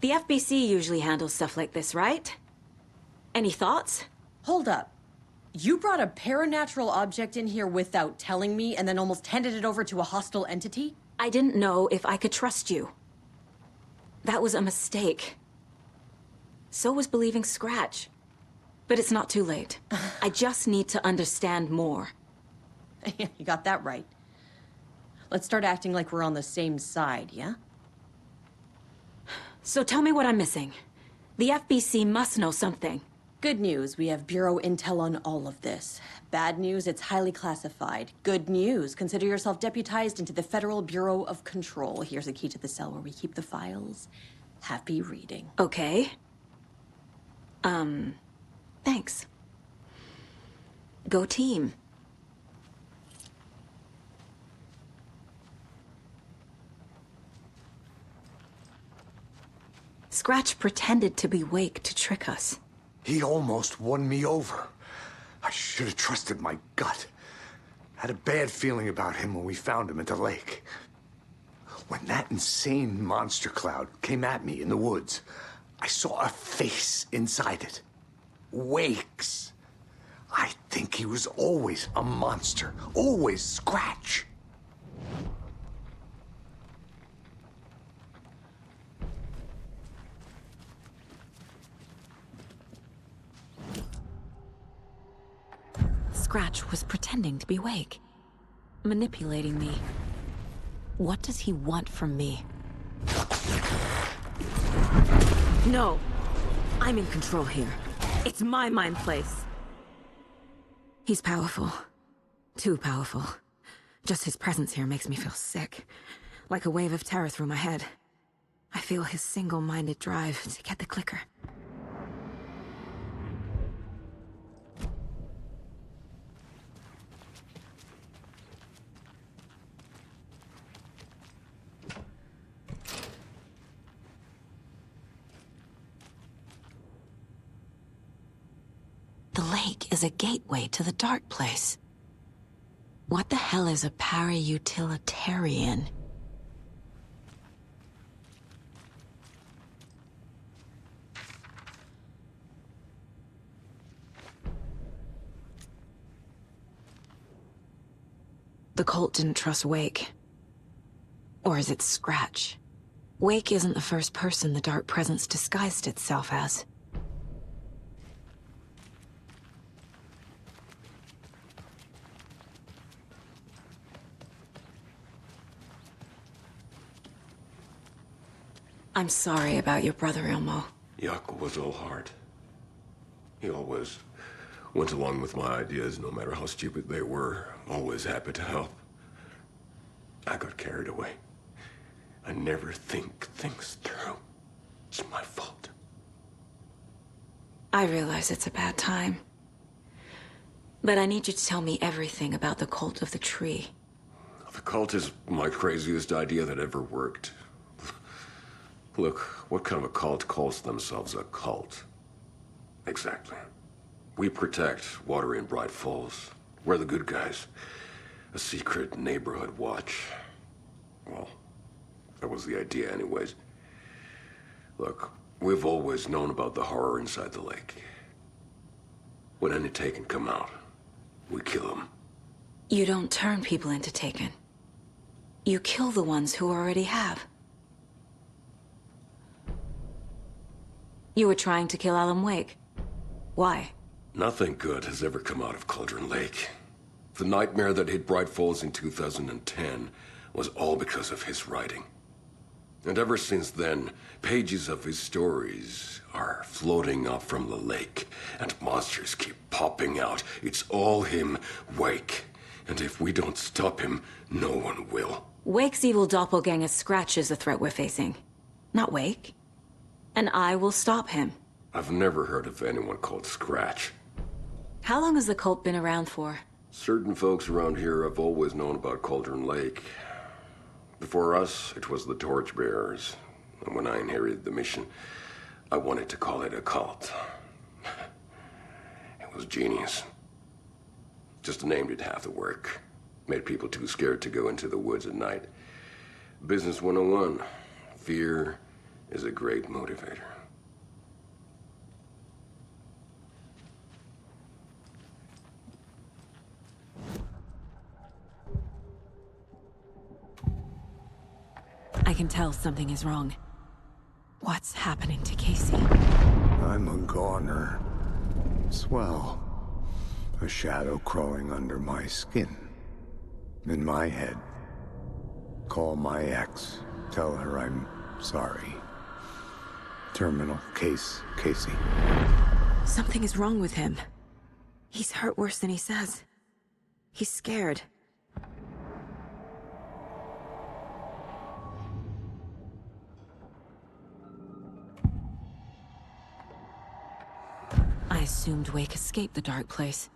The FBC usually handles stuff like this, right? Any thoughts? Hold up. You brought a paranatural object in here without telling me and then almost handed it over to a hostile entity? I didn't know if I could trust you. That was a mistake. So was believing Scratch. But it's not too late. I just need to understand more. You got that right. Let's start acting like we're on the same side, yeah? So tell me what I'm missing. The FBC must know something. Good news, we have Bureau intel on all of this. Bad news, it's highly classified. Good news, consider yourself deputized into the Federal Bureau of Control. Here's a key to the cell where we keep the files. Happy reading. Okay. Thanks. Go team. Scratch pretended to be Wake to trick us. He almost won me over. I should have trusted my gut. Had a bad feeling about him when we found him at the lake. When that insane monster cloud came at me in the woods, I saw a face inside it. Wake's. I think he was always a monster. Always Scratch. Scratch was pretending to be Wake. Manipulating me. What does he want from me? No! I'm in control here. It's my mind place. He's powerful. Too powerful. Just his presence here makes me feel sick. Like a wave of terror through my head. I feel his single-minded drive to get the clicker. The lake is a gateway to the dark place. What the hell is a para-utilitarian? The cult didn't trust Wake. Or is it Scratch? Wake isn't the first person the dark presence disguised itself as. I'm sorry about your brother, Ilmo. Yaakov was all heart. He always went along with my ideas, no matter how stupid they were. Always happy to help. I got carried away. I never think things through. It's my fault. I realize it's a bad time. But I need you to tell me everything about the cult of the tree. The cult is my craziest idea that ever worked. Look, what kind of a cult calls themselves a cult? Exactly. We protect water in Bright Falls. We're the good guys. A secret neighborhood watch. Well, that was the idea anyways. Look, we've always known about the horror inside the lake. When any Taken come out, we kill them. You don't turn people into Taken. You kill the ones who already have. You were trying to kill Alan Wake. Why? Nothing good has ever come out of Cauldron Lake. The nightmare that hit Bright Falls in 2010 was all because of his writing. And ever since then, pages of his stories are floating up from the lake, and monsters keep popping out. It's all him, Wake. And if we don't stop him, no one will. Wake's evil doppelganger Scratch is the threat we're facing. Not Wake. And I will stop him. I've never heard of anyone called Scratch. How long has the cult been around for? Certain folks around here have always known about Cauldron Lake. Before us, it was the Torchbearers. And when I inherited the mission, I wanted to call it a cult. It was genius. Just the name did half the work. Made people too scared to go into the woods at night. Business 101. Fear, is a great motivator. I can tell something is wrong. What's happening to Casey? I'm a goner. Swell. A shadow crawling under my skin. In my head. Call my ex. Tell her I'm sorry. Terminal case, Casey. Something is wrong with him. He's hurt worse than he says. He's scared. I assumed Wake escaped the dark place.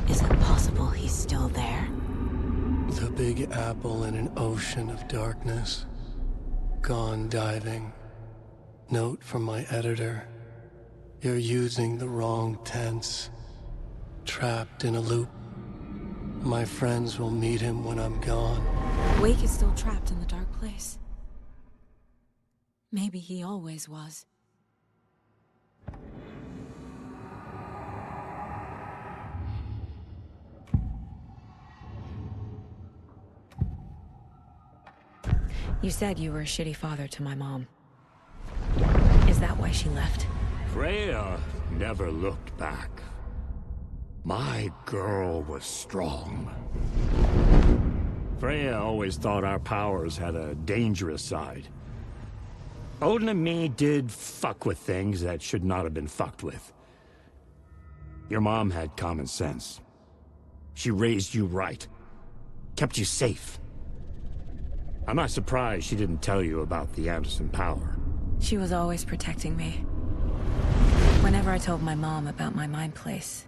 Is it possible he's still there? The Big Apple in an ocean of darkness. Gone diving. Note from my editor. You're using the wrong tense. Trapped in a loop. My friends will meet him when I'm gone. Wake is still trapped in the dark place. Maybe he always was. You said you were a shitty father to my mom. Is that why she left? Freya never looked back. My girl was strong. Freya always thought our powers had a dangerous side. Odin and me did fuck with things that should not have been fucked with. Your mom had common sense. She raised you right. Kept you safe. I'm not surprised she didn't tell you about the Anderson power. She was always protecting me. Whenever I told my mom about my mind place,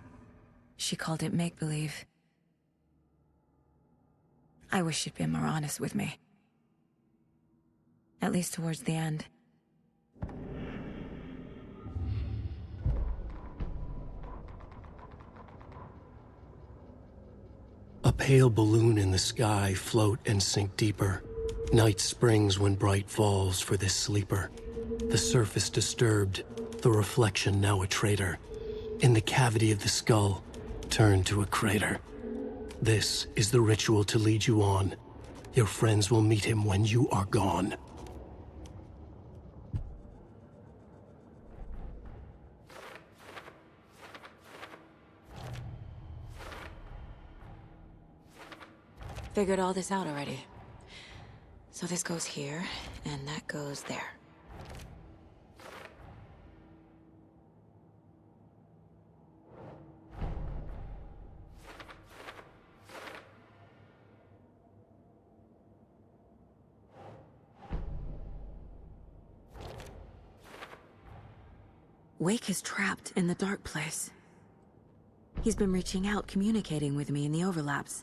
she called it make-believe. I wish she'd been more honest with me. At least towards the end. A pale balloon in the sky float and sink deeper. Night springs when bright falls for this sleeper. The surface disturbed, the reflection now a traitor. In the cavity of the skull, turned to a crater. This is the ritual to lead you on. Your friends will meet him when you are gone. Figured all this out already. So this goes here, and that goes there. Wake is trapped in the dark place. He's been reaching out, communicating with me in the overlaps.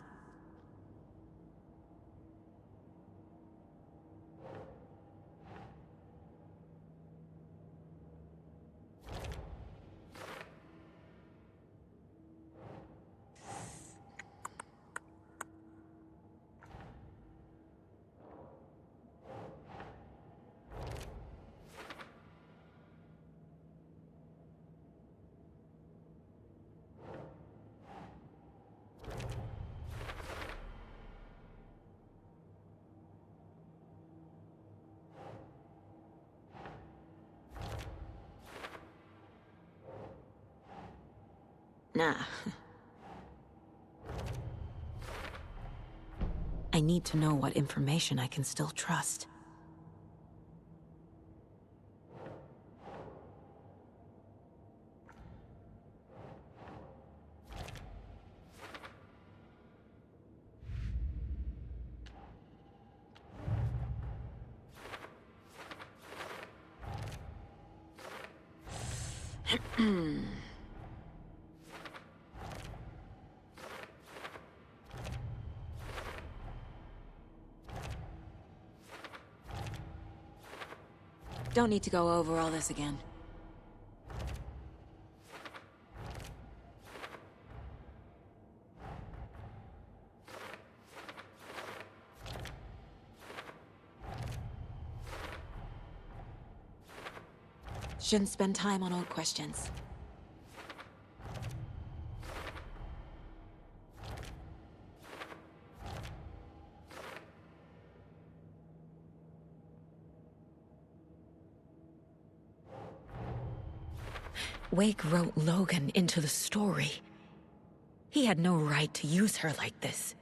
Nah. I need to know what information I can still trust. Don't need to go over all this again. Shouldn't spend time on old questions. Wake wrote Logan into the story. He had no right to use her like this.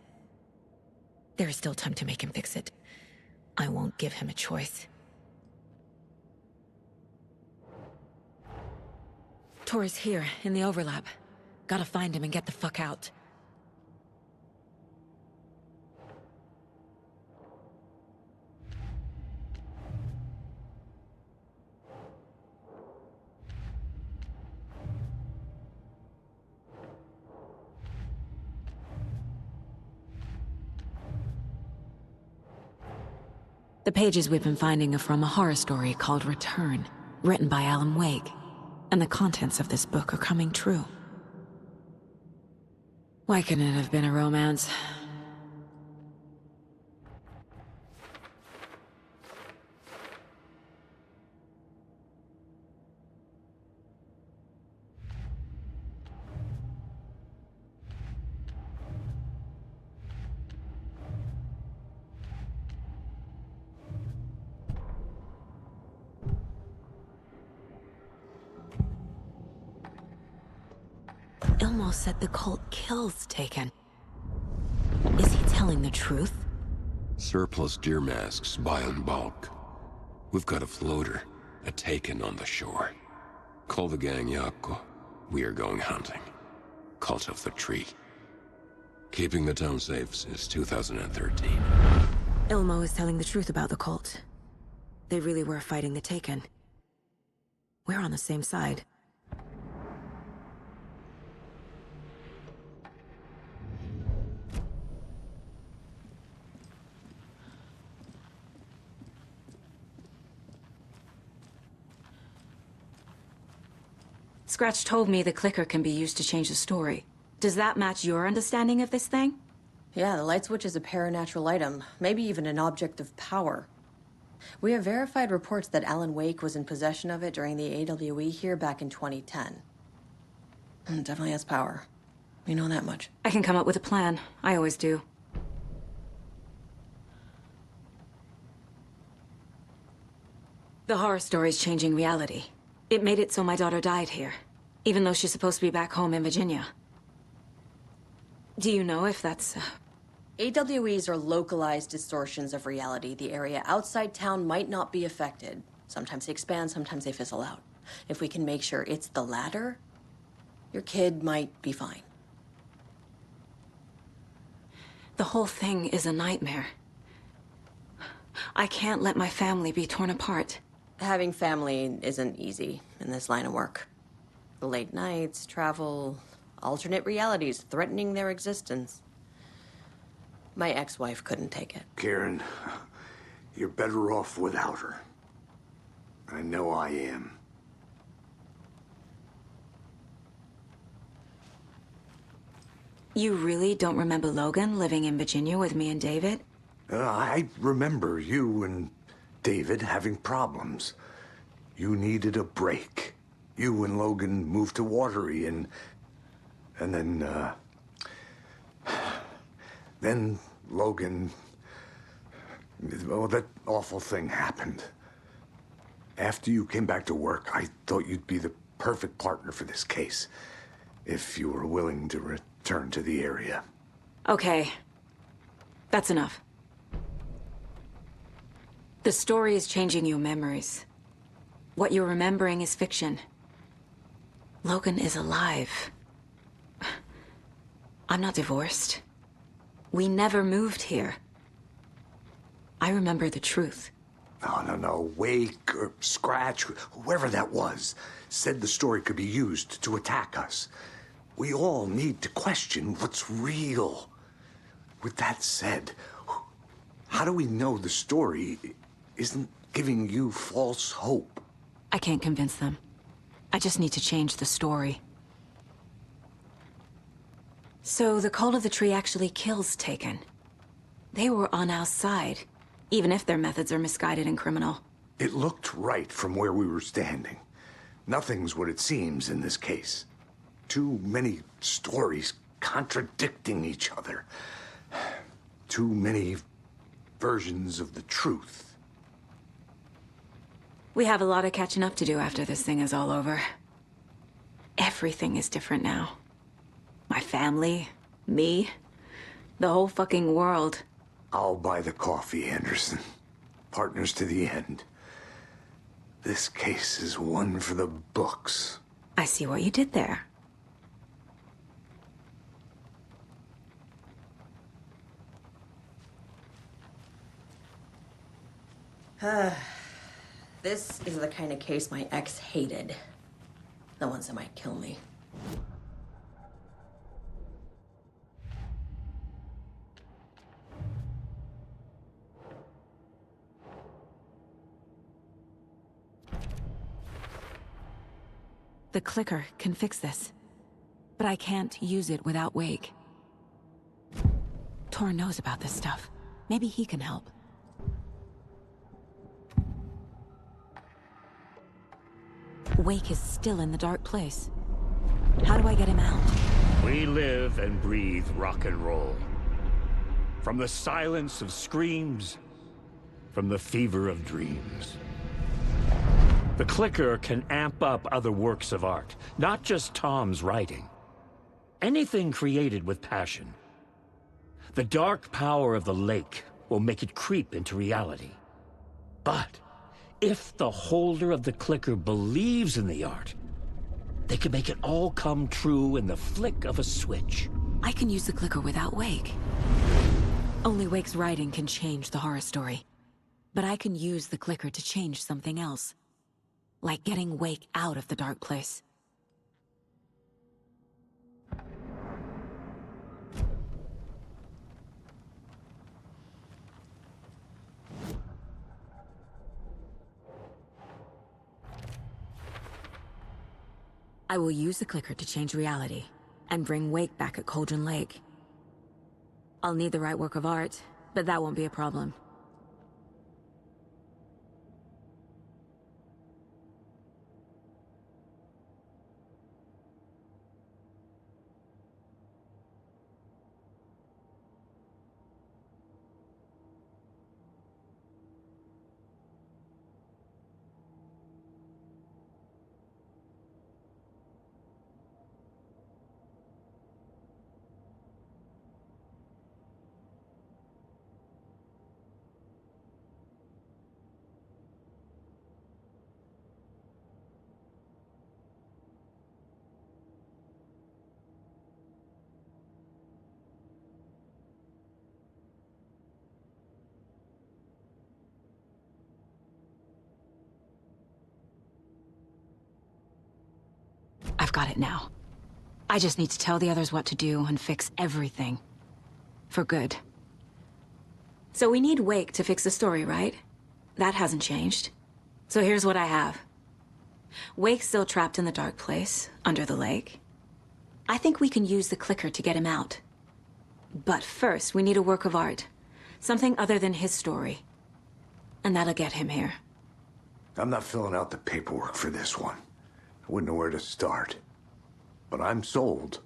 There is still time to make him fix it. I won't give him a choice. Tor's here, in the overlap. Gotta find him and get the fuck out. The pages we've been finding are from a horror story called Return, written by Alan Wake. And the contents of this book are coming true. Why couldn't it have been a romance? Ilmo said the cult kills Taken. Is he telling the truth? Surplus deer masks buy in bulk. We've got a floater, a Taken on the shore. Call the gang Yako. We are going hunting. Cult of the Tree. Keeping the town safe since 2013. Ilmo is telling the truth about the cult. They really were fighting the Taken. We're on the same side. Scratch told me the clicker can be used to change the story. Does that match your understanding of this thing? Yeah, the light switch is a paranatural item, maybe even an object of power. We have verified reports that Alan Wake was in possession of it during the AWE here back in 2010. It definitely has power. We know that much. I can come up with a plan. I always do. The horror story's changing reality. It made it so my daughter died here, even though she's supposed to be back home in Virginia. Do you know if that's... AWEs are localized distortions of reality. The area outside town might not be affected. Sometimes they expand, sometimes they fizzle out. If we can make sure it's the latter, your kid might be fine. The whole thing is a nightmare. I can't let my family be torn apart. Having family isn't easy in this line of work. The late nights, travel, alternate realities threatening their existence. My ex-wife couldn't take it. Karen, you're better off without her. I know I am. You really don't remember Logan living in Virginia with me and David? I remember you and David having problems. You needed a break. You and Logan moved to Watery and then Logan, well, that awful thing happened. After you came back to work, I thought you'd be the perfect partner for this case, if you were willing to return to the area. Okay. That's enough. The story is changing your memories. What you're remembering is fiction. Logan is alive. I'm not divorced. We never moved here. I remember the truth. No. Wake or Scratch, whoever that was, said the story could be used to attack us. We all need to question what's real. With that said, how do we know the story isn't giving you false hope? I can't convince them. I just need to change the story. So the Cult of the Tree actually kills Taken. They were on our side, even if their methods are misguided and criminal. It looked right from where we were standing. Nothing's what it seems in this case. Too many stories contradicting each other. Too many versions of the truth. We have a lot of catching up to do after this thing is all over. Everything is different now. My family, me, the whole fucking world. I'll buy the coffee, Anderson. Partners to the end. This case is one for the books. I see what you did there. This is the kind of case my ex hated. The ones that might kill me. The clicker can fix this. But I can't use it without Wake. Tor knows about this stuff. Maybe he can help. Wake is still in the dark place. How do I get him out? We live and breathe rock and roll. From the silence of screams, from the fever of dreams. The clicker can amp up other works of art, not just Tom's writing. Anything created with passion. The dark power of the lake will make it creep into reality. But if the holder of the clicker believes in the art, they can make it all come true in the flick of a switch. I can use the clicker without Wake. Only Wake's writing can change the horror story. But I can use the clicker to change something else. Like getting Wake out of the dark place. I will use the clicker to change reality, and bring Wake back at Cauldron Lake. I'll need the right work of art, but that won't be a problem. I've got it now. I just need to tell the others what to do and fix everything. For good. So we need Wake to fix the story, right? That hasn't changed. So here's what I have. Wake's still trapped in the dark place, under the lake. I think we can use the clicker to get him out. But first, we need a work of art. Something other than his story. And that'll get him here. I'm not filling out the paperwork for this one. I wouldn't know where to start. But I'm sold.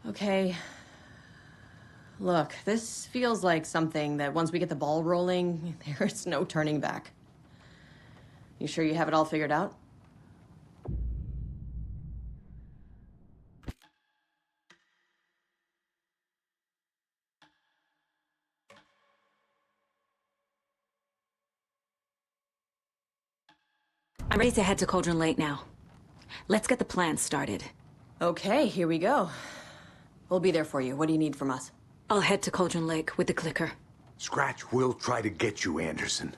Okay. Look, this feels like something that once we get the ball rolling, there's no turning back. You sure you have it all figured out? I'm ready to head to Cauldron Lake now. Let's get the plan started. Okay, here we go. We'll be there for you. What do you need from us? I'll head to Cauldron Lake with the clicker. Scratch will try to get you, Anderson.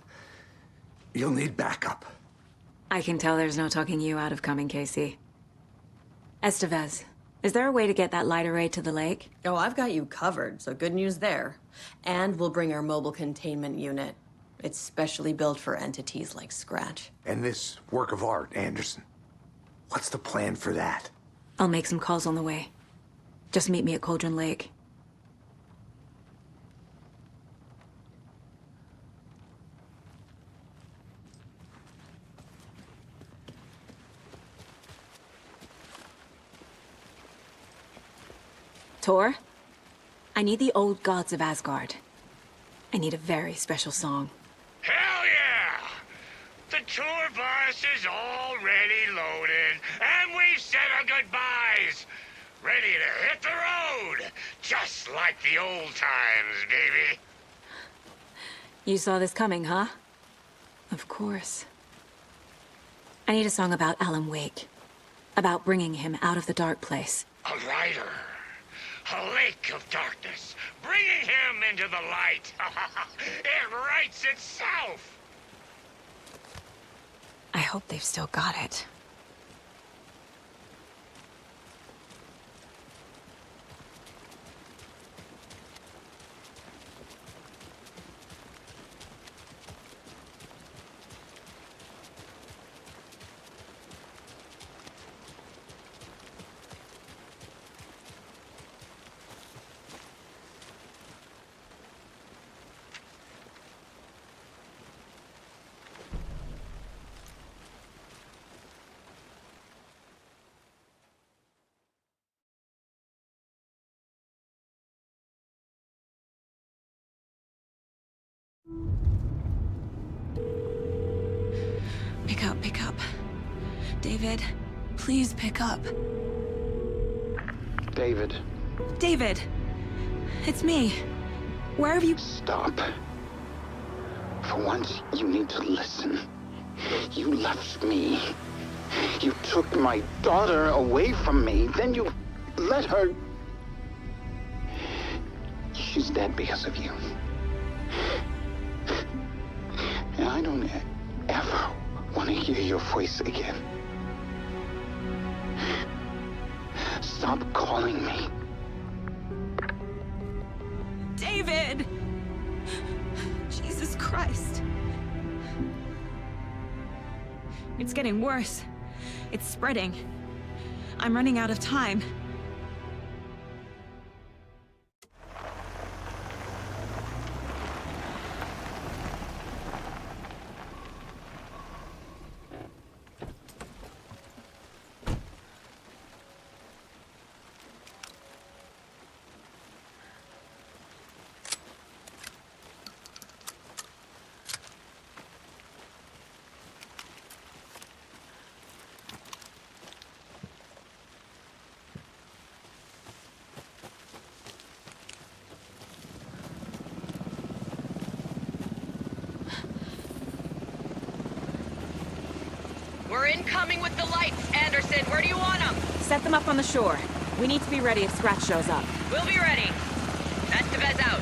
You'll need backup. I can tell there's no talking you out of coming, Casey. Estevez, is there a way to get that light array to the lake? Oh, I've got you covered, so good news there. And we'll bring our mobile containment unit. It's specially built for entities like Scratch. And this work of art, Anderson. What's the plan for that? I'll make some calls on the way. Just meet me at Cauldron Lake. Tor, I need the old gods of Asgard. I need a very special song. Hell yeah! The tour bus is already loaded, and we've said our goodbyes. Ready to hit the road, just like the old times, baby. You saw this coming, huh? Of course. I need a song about Alan Wake. About bringing him out of the dark place. A rider. A lake of darkness. Bringing him into the light. It writes itself. I hope they've still got it. Pick up. David, please pick up. David. David! It's me. Where have you... Stop. For once, you need to listen. You left me. You took my daughter away from me. Then you let her... She's dead because of you. And I don't ever want to hear your voice again. Stop calling me. David! Jesus Christ. It's getting worse. It's spreading. I'm running out of time. We're incoming with the lights. Anderson, where do you want them? Set them up on the shore. We need to be ready if Scratch shows up. We'll be ready. Estevez out.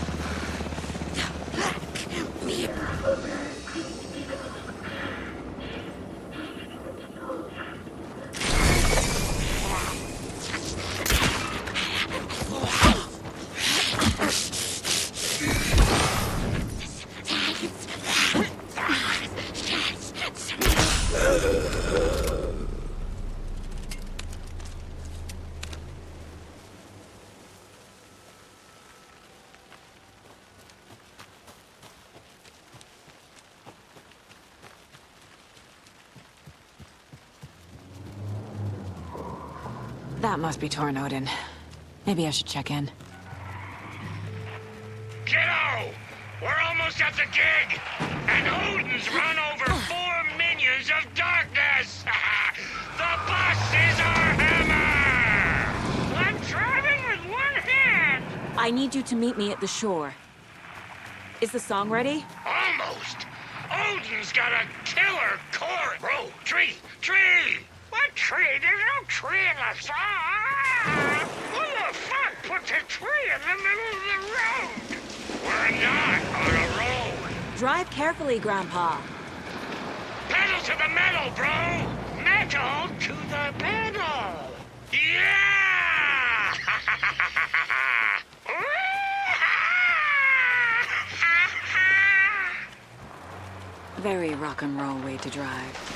That must be Torn Odin. Maybe I should check in. Kiddo! We're almost at the gig! And Odin's run over 4 minions of darkness! The bus is our hammer! I'm driving with one hand! I need you to meet me at the shore. Is the song ready? Almost! Odin's got a killer chorus! Bro, tree! Tree! What tree? There's no tree in the song! Who the fuck puts a tree in the middle of the road? We're not on a road! Drive carefully, Grandpa. Pedal to the metal, bro! Metal to the pedal! Yeah! Very rock and roll way to drive.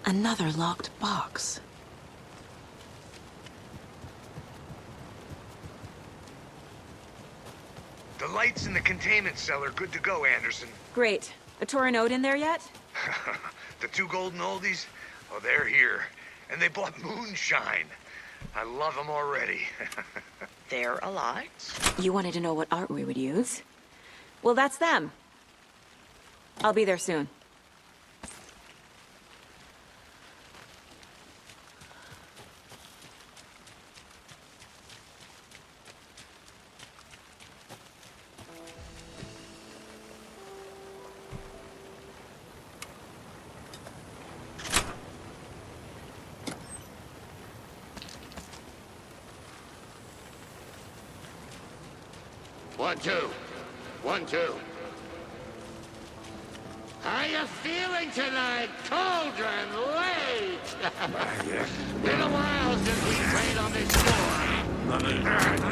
Another locked box. The lights in the containment cell are good to go, Anderson. Great. A Torin Ode in there yet? The two golden oldies? Oh, they're here. And they bought moonshine. I love them already. They're alive. You wanted to know what art we would use? Well, that's them. I'll be there soon. One, two. 1, 2. How you feeling tonight, Cauldron Lake? Been a while since we played on this floor.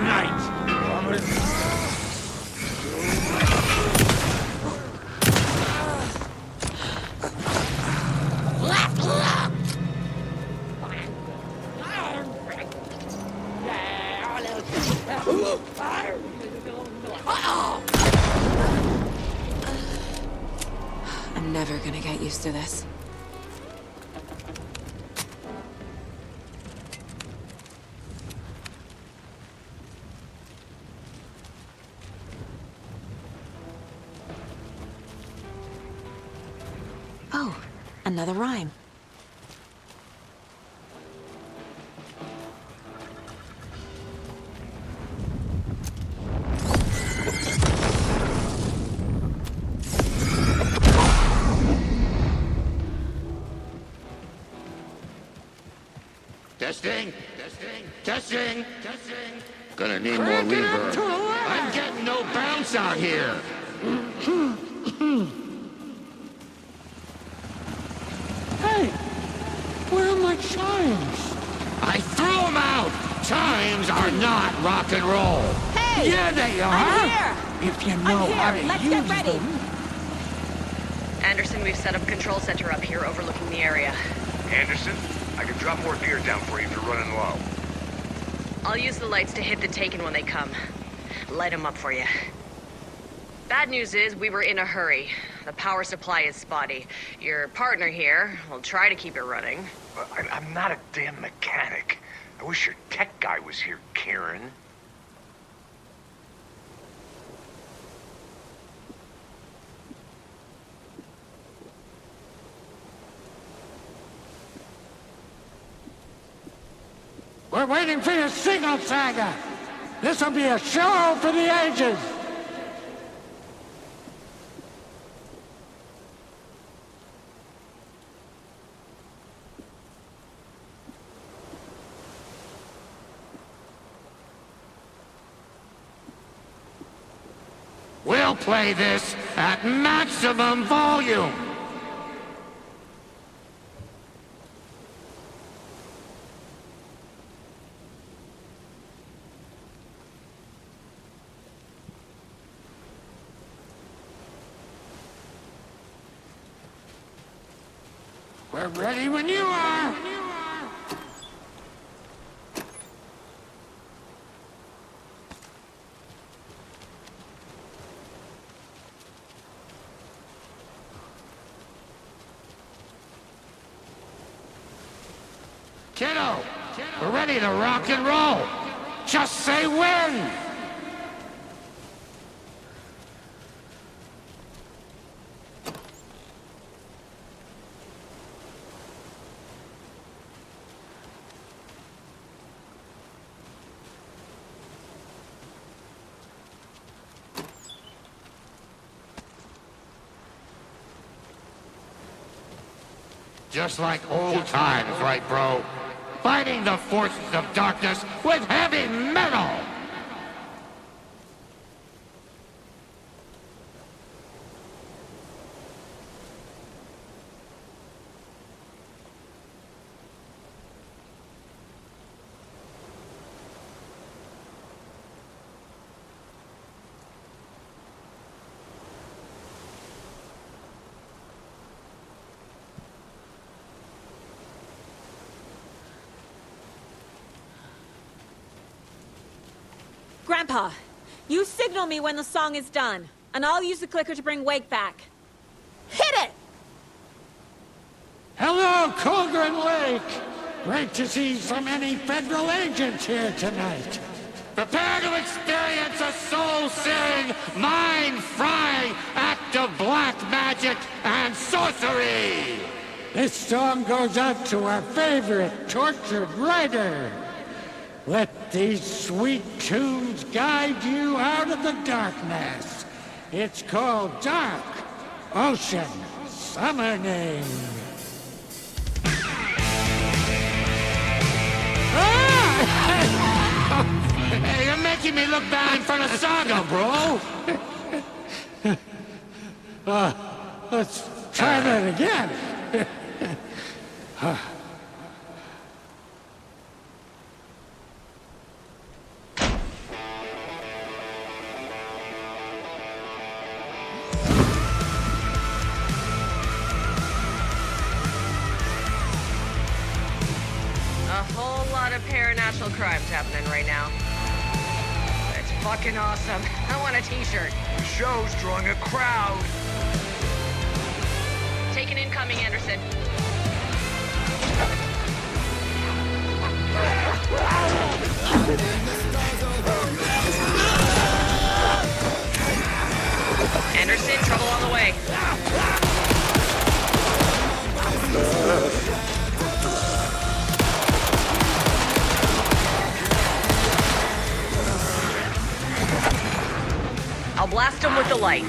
Night! I'm never gonna get used to this. Oh, another rhyme. Testing. Gonna need more reverb. I'm getting no bounce out here. Hey, where are my chimes? I threw them out. Chimes are not rock and roll. Hey! Yeah, they are. I'm here! If you know how to Let's use get ready! them. Anderson, we've set up a control center up here overlooking the area. Anderson, I can drop more gear down for you if you're running low. I'll use the lights to hit the Taken when they come. Light them up for you. Bad news is, we were in a hurry. The power supply is spotty. Your partner here will try to keep it running. I'm not a damn mechanic. I wish your tech guy was here, Karen. We're waiting for your signal, Saga. This'll be a show for the ages. We'll play this at maximum volume. We're ready when you are. Kiddo, we're ready to rock and roll. Just say when. Just like old times, right, bro? Fighting the forces of darkness with heavy metal! Grandpa, you signal me when the song is done, and I'll use the clicker to bring Wake back. Hit it! Hello, Colgren Lake! Great to see so many federal agents here tonight. Prepare to experience a soul-searing, mind-frying act of black magic and sorcery! This song goes out to our favorite tortured writer. Let these sweet tunes guide you out of the darkness. It's called Dark Ocean Summoning. Hey, you're making me look bad in front of Saga, bro! Let's try that again. A whole lot of paranormal crimes happening right now. It's fucking awesome. I want a t-shirt. The show's drawing a crowd. Take an incoming, Anderson. Anderson, trouble on the way. I'll blast him with the light.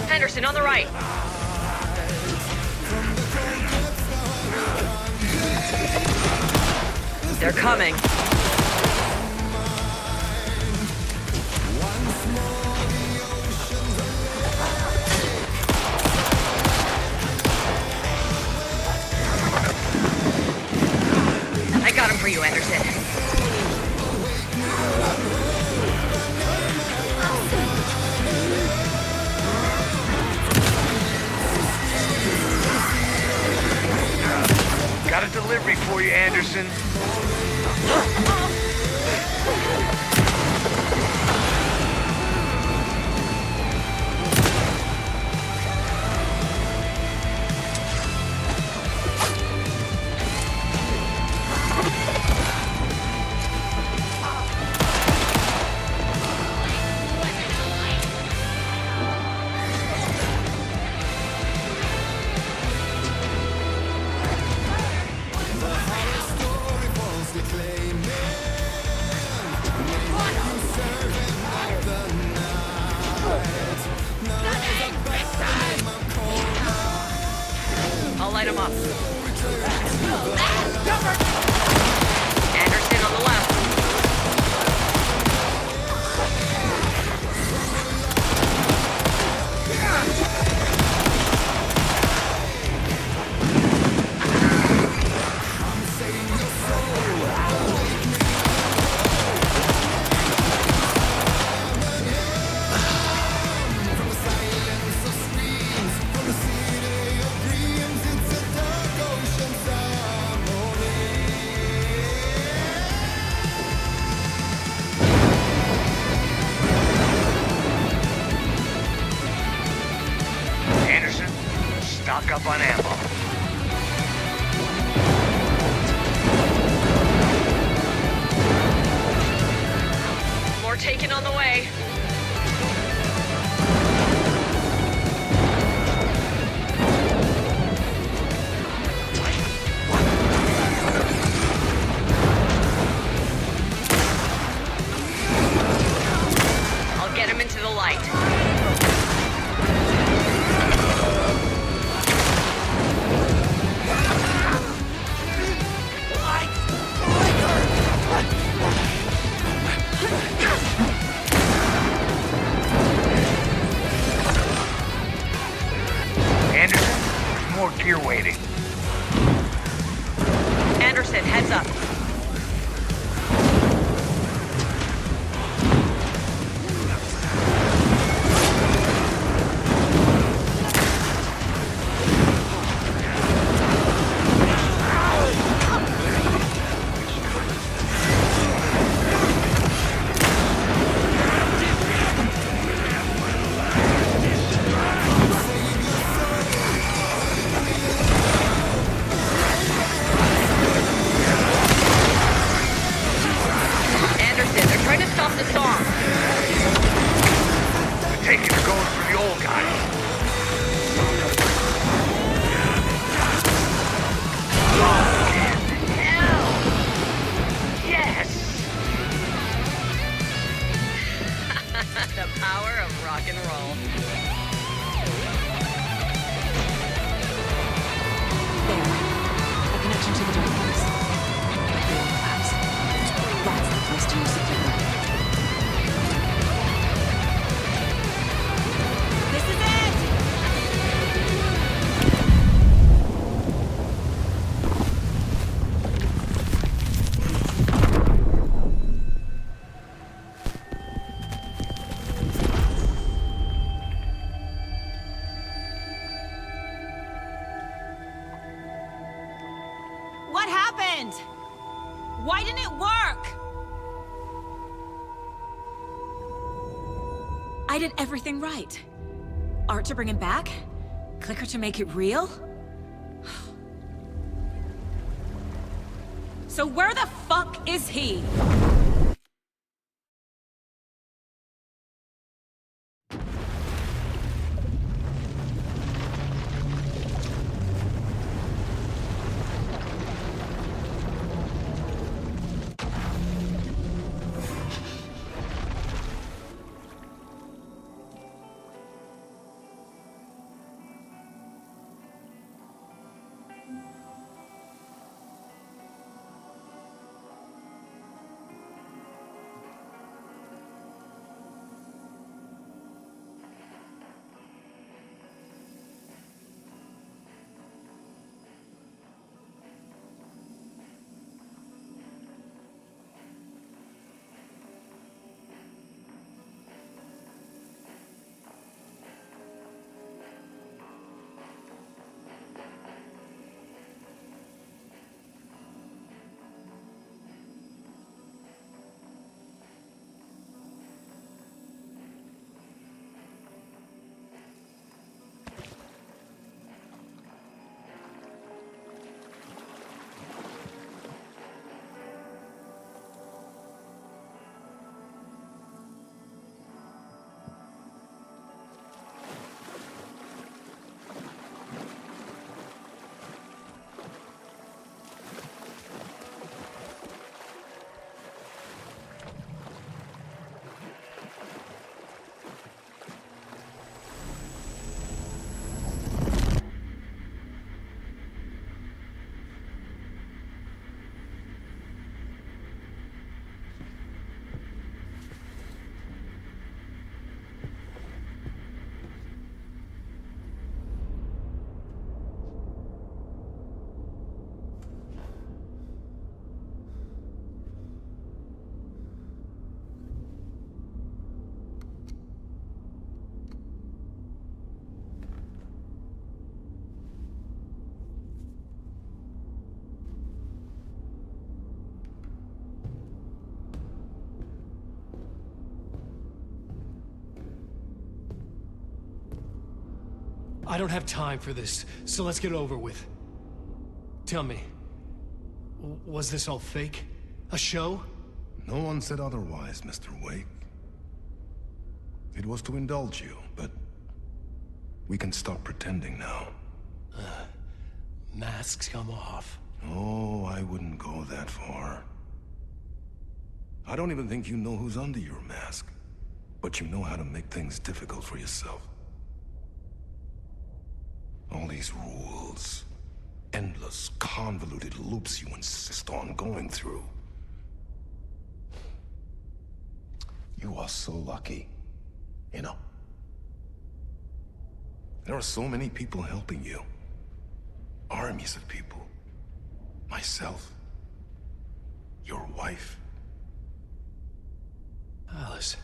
Henderson, on the right. They're coming. I got him for you, Anderson. Got a delivery for you, Anderson. I'll light him up. Anderson on the left. Anderson, stock up on ammo. More taken on the way. I'll get him into the light. Anderson, more gear waiting. Anderson, heads up. connection to the database. Real labs. That's the place to use security. This is it! What happened? Why didn't it work? I did everything right. Art to bring him back? Clicker to make it real? So where the fuck is he? I don't have time for this, so let's get it over with. Tell me, was this all fake? A show? No one said otherwise, Mr. Wake. It was to indulge you, but we can stop pretending now. Masks come off. Oh, I wouldn't go that far. I don't even think you know who's under your mask, but you know how to make things difficult for yourself. All these rules, endless, convoluted loops you insist on going through. You are so lucky, you know. There are so many people helping you. Armies of people. Myself. Your wife. Alice.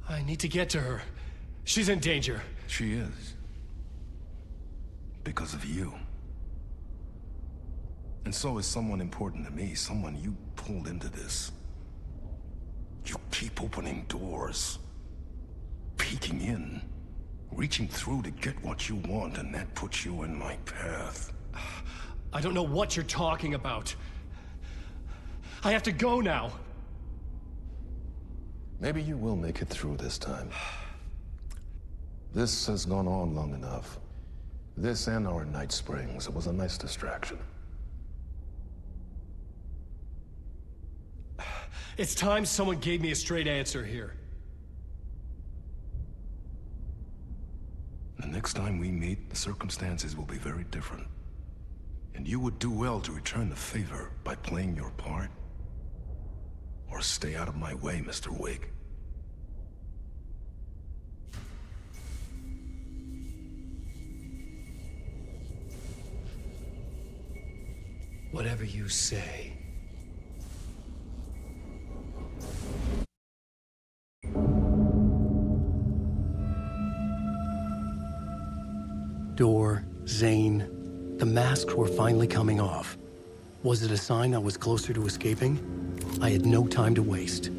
I need to get to her. She's in danger. She is. Because of you. And so is someone important to me, someone you pulled into this. You keep opening doors. Peeking in. Reaching through to get what you want, and that puts you in my path. I don't know what you're talking about. I have to go now. Maybe you will make it through this time. This has gone on long enough. This and our Night Springs. It was a nice distraction. It's time someone gave me a straight answer here. The next time we meet, the circumstances will be very different. And you would do well to return the favor by playing your part. Or stay out of my way, Mr. Wig. Whatever you say. Door, Zane, the masks were finally coming off. Was it a sign I was closer to escaping? I had no time to waste.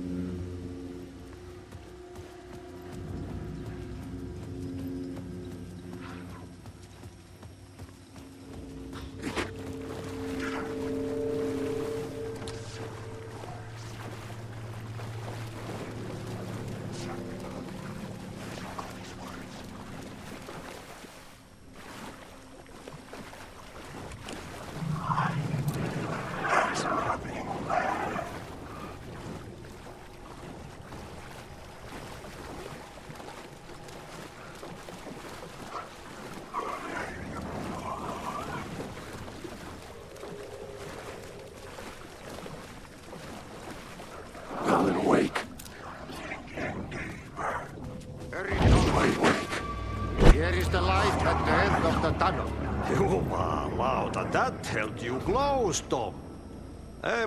Here is the light at the end of the tunnel. Jumalauta, that held you close, Tom.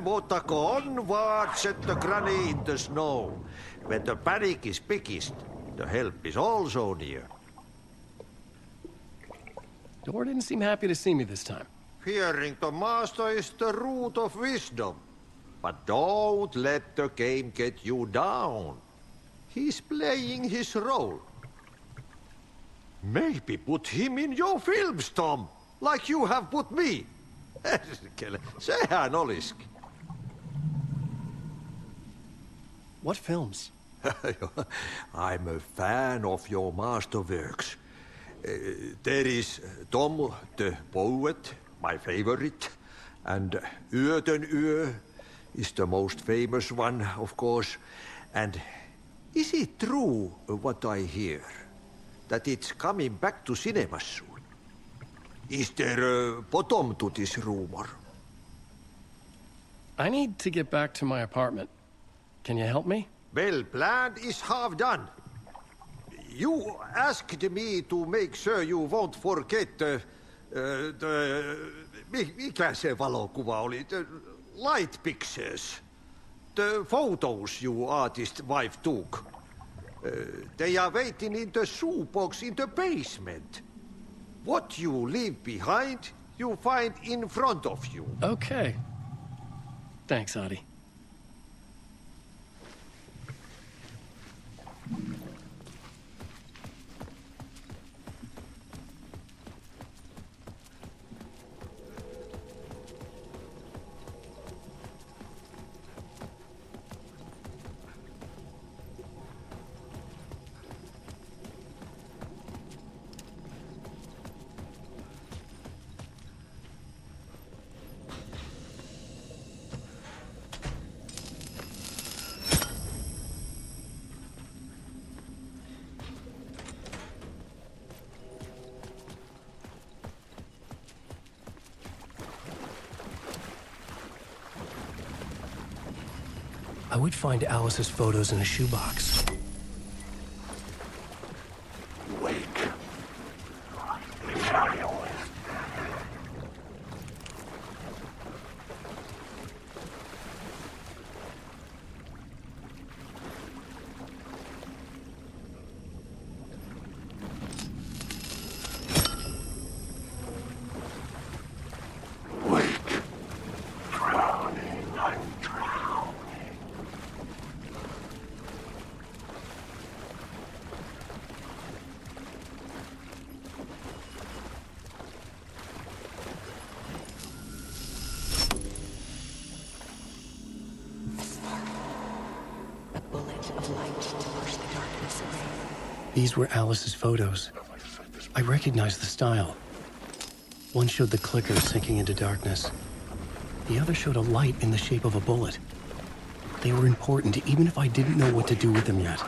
Mutta go onward, set the granny in the snow. When the panic is biggest, the help is also near. Door didn't seem happy to see me this time. Fearing the master is the root of wisdom. But don't let the game get you down. He's playing his role. Maybe put him in your films, Tom, like you have put me. Sehän oliski. What films? I'm a fan of your masterworks. There is Tom the Poet, my favorite, and Yöten Yö is the most famous one, of course. And is it true what I hear, that it's coming back to cinemas soon? Is there a bottom to this rumor? I need to get back to my apartment. Can you help me? Well, plan is half done. You asked me to make sure you won't forget mikä se valokuva oli? The light pictures. The photos you artist wife took. They are waiting in the shoebox in the basement. What you leave behind, you find in front of you. Okay. Thanks, Adi. I would find Alice's photos in a shoebox. These were Alice's photos. I recognized the style. One showed the clicker sinking into darkness. The other showed a light in the shape of a bullet. They were important, even if I didn't know what to do with them yet.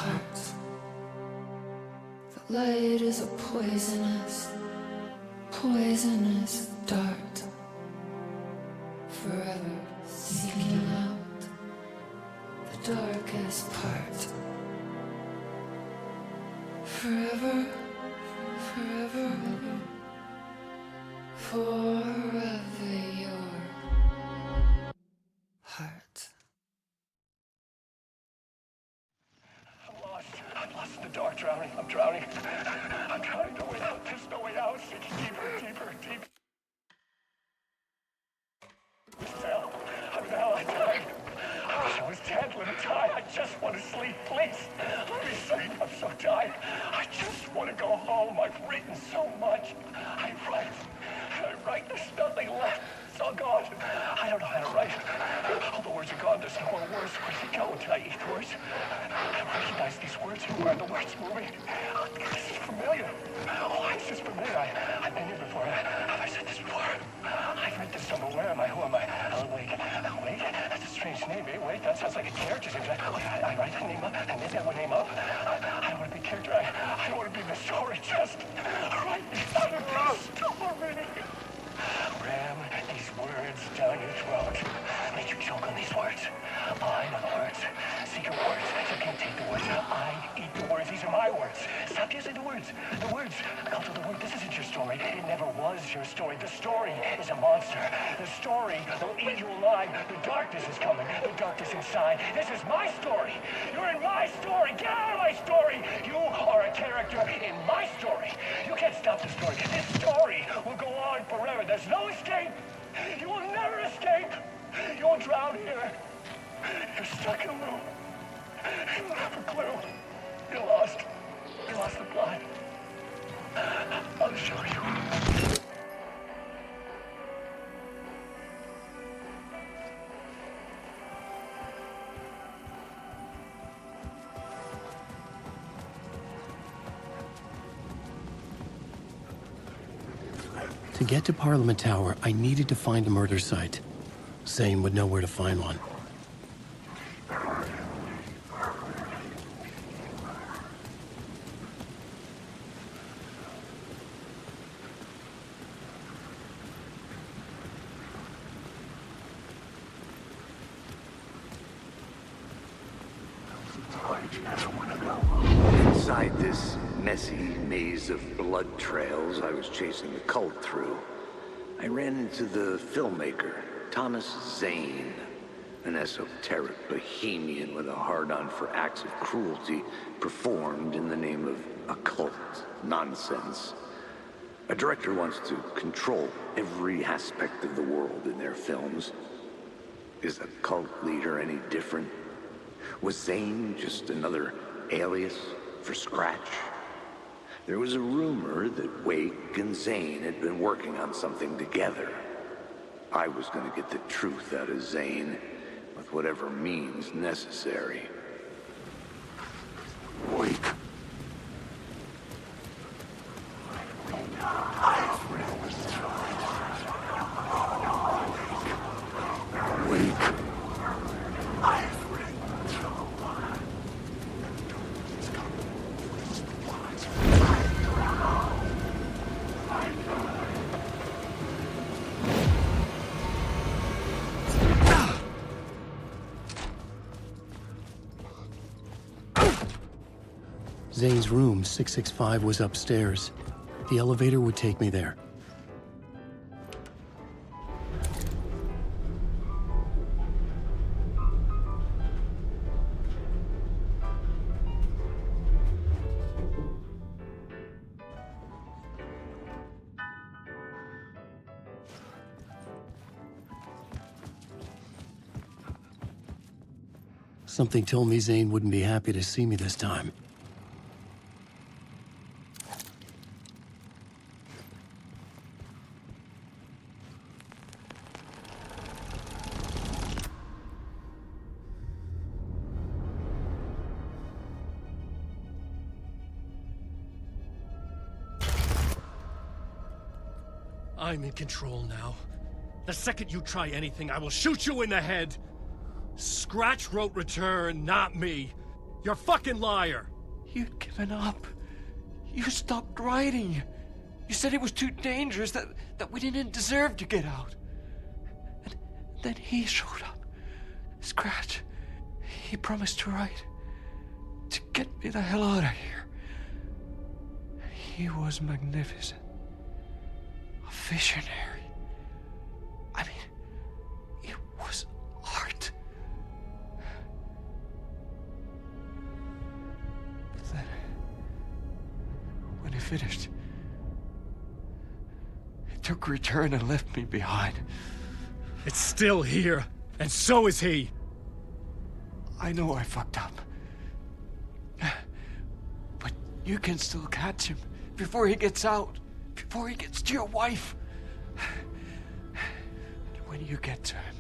heart. The light is a poisonous, poisonous dart, forever seeking out the darkest part. Forever, forever, forever your heart. I'm lost in the dark, drowning. I'm drowning. I'm drowning. No way out. There's no way out. It's deeper, deeper, deeper. Hell. I'm in hell. I died. I wish I was dead. Let me die. I just want to sleep, please. Let me sleep. I'm so tired. I just want to go home. I've written so much. I write. There's nothing left. It's all gone. I don't know how to write. All the words are gone. There's no more words. Where did they go? Did I eat words? I don't recognize these words. Who are the words moving? Oh, this is familiar. Oh, it's just familiar. I've been here before. Have I said this before? I've read this somewhere. Where am I? Who am I? Oh, wait. That's a strange name, eh? Wait, that sounds like a character. I write a name up, and maybe I would name up. I don't want to be a character. I don't want to be the story. Just write me out of this story. Ram these words down your throat. Make you choke on these words. I know the words. Secret words. You can't take the words. I eat the words. These are my words. Stop using the words. The words. Cult of the word. This isn't your story. It never was your story. The story is a monster. The story will eat you alive. The darkness is coming. The darkness inside. This is my story. You're in my story. Get out of my story. You are a character in my story. You can't stop the story. This story will go on forever. There's no escape. You will never escape. You will drown here. You're stuck in a loop. You have a clue. You're lost. You lost the plot. I'll show you. To get to Parliament Tower, I needed to find a murder site. Zane would know where to find one. Inside this messy maze of blood trails I was chasing the cult through, I ran into the filmmaker, Thomas Zane, an esoteric bohemian with a hard-on for acts of cruelty performed in the name of occult nonsense. A director wants to control every aspect of the world in their films. Is a cult leader any different? Was Zane just another alias for Scratch? There was a rumor that Wake and Zane had been working on something together. I was going to get the truth out of Zane with whatever means necessary. Wake. Zane's room, 665, was upstairs. The elevator would take me there. Something told me Zane wouldn't be happy to see me this time. I'm in control now. The second you try anything, I will shoot you in the head. Scratch wrote Return, not me. You're a fucking liar! You'd given up. You stopped writing. You said it was too dangerous, that we didn't deserve to get out. And then he showed up. Scratch. He promised to write. To get me the hell out of here. He was magnificent. A visionary. I mean, it was art. But then, when he finished, he took a return and left me behind. It's still here, and so is he. I know I fucked up. But you can still catch him before he gets out, before he gets to your wife. When you get to him,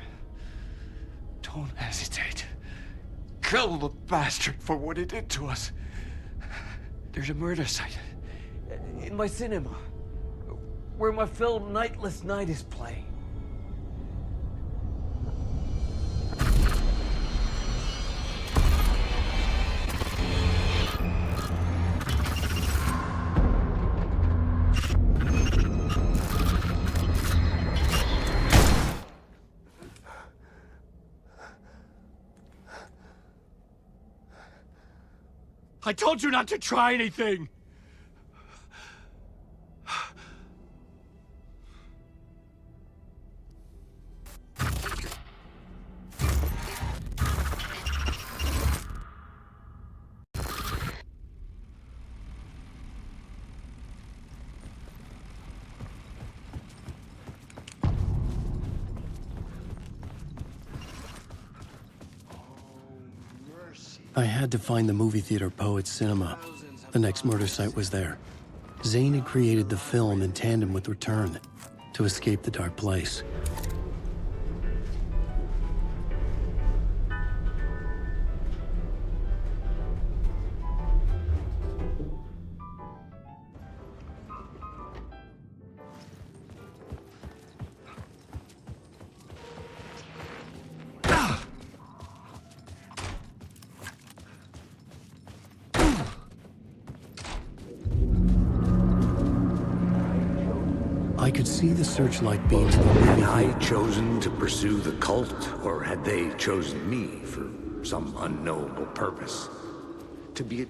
don't hesitate. Kill the bastard for what he did to us. There's a murder site in my cinema where my film Nightless Night is playing. I told you not to try anything! I had to find the movie theater Poets Cinema. The next murder site was there. Zane had created the film in tandem with Return to escape the dark place. I could see the searchlight beams of the movie. Had I chosen to pursue the cult, or had they chosen me for some unknowable purpose? To be a...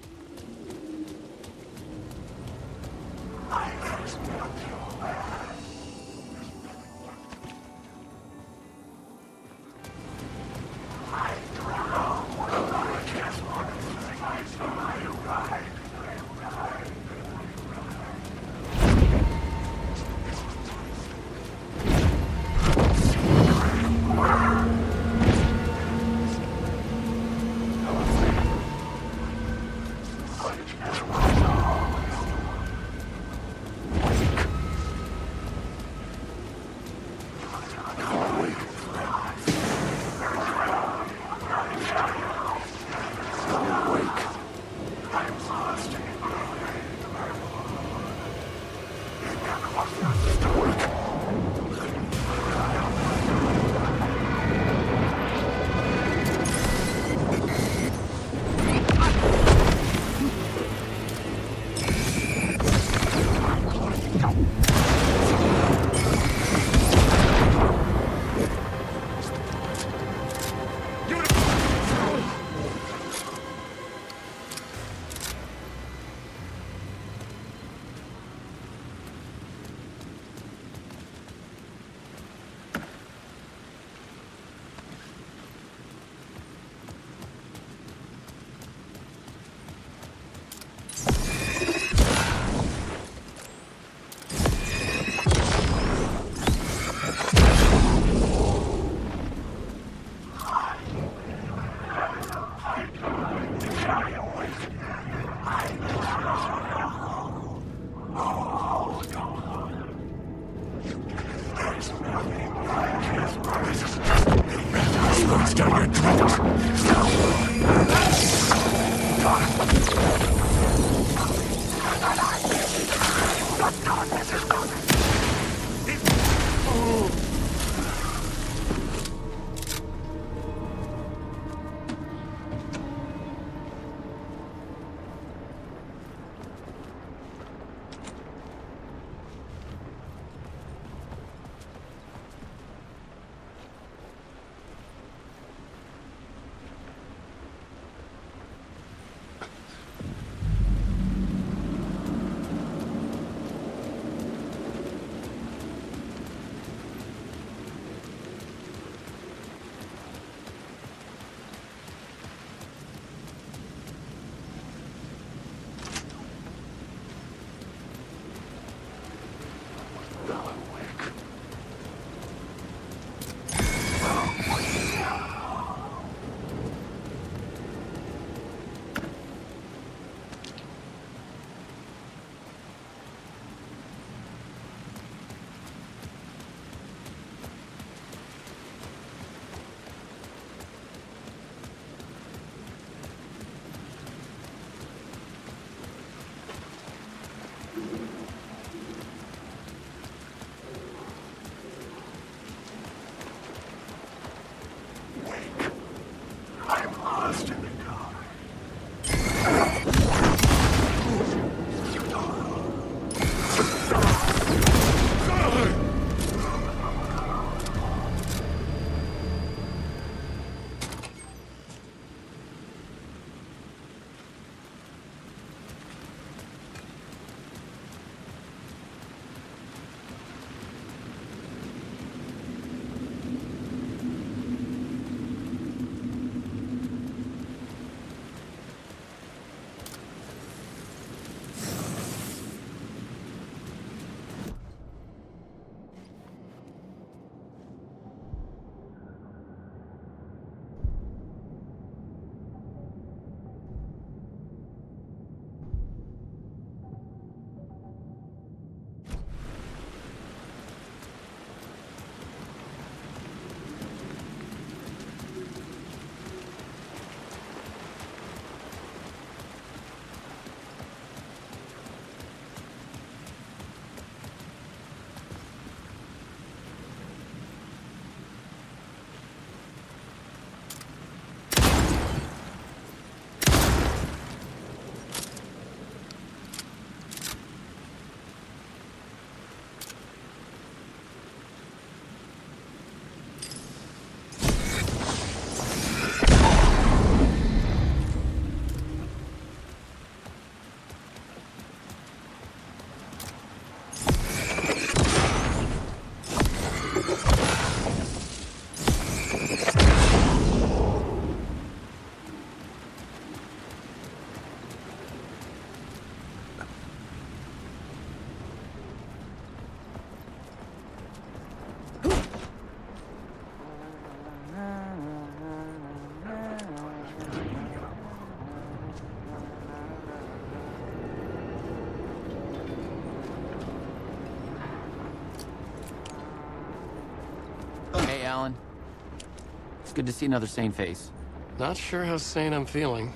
good to see another sane face. Not sure how sane I'm feeling.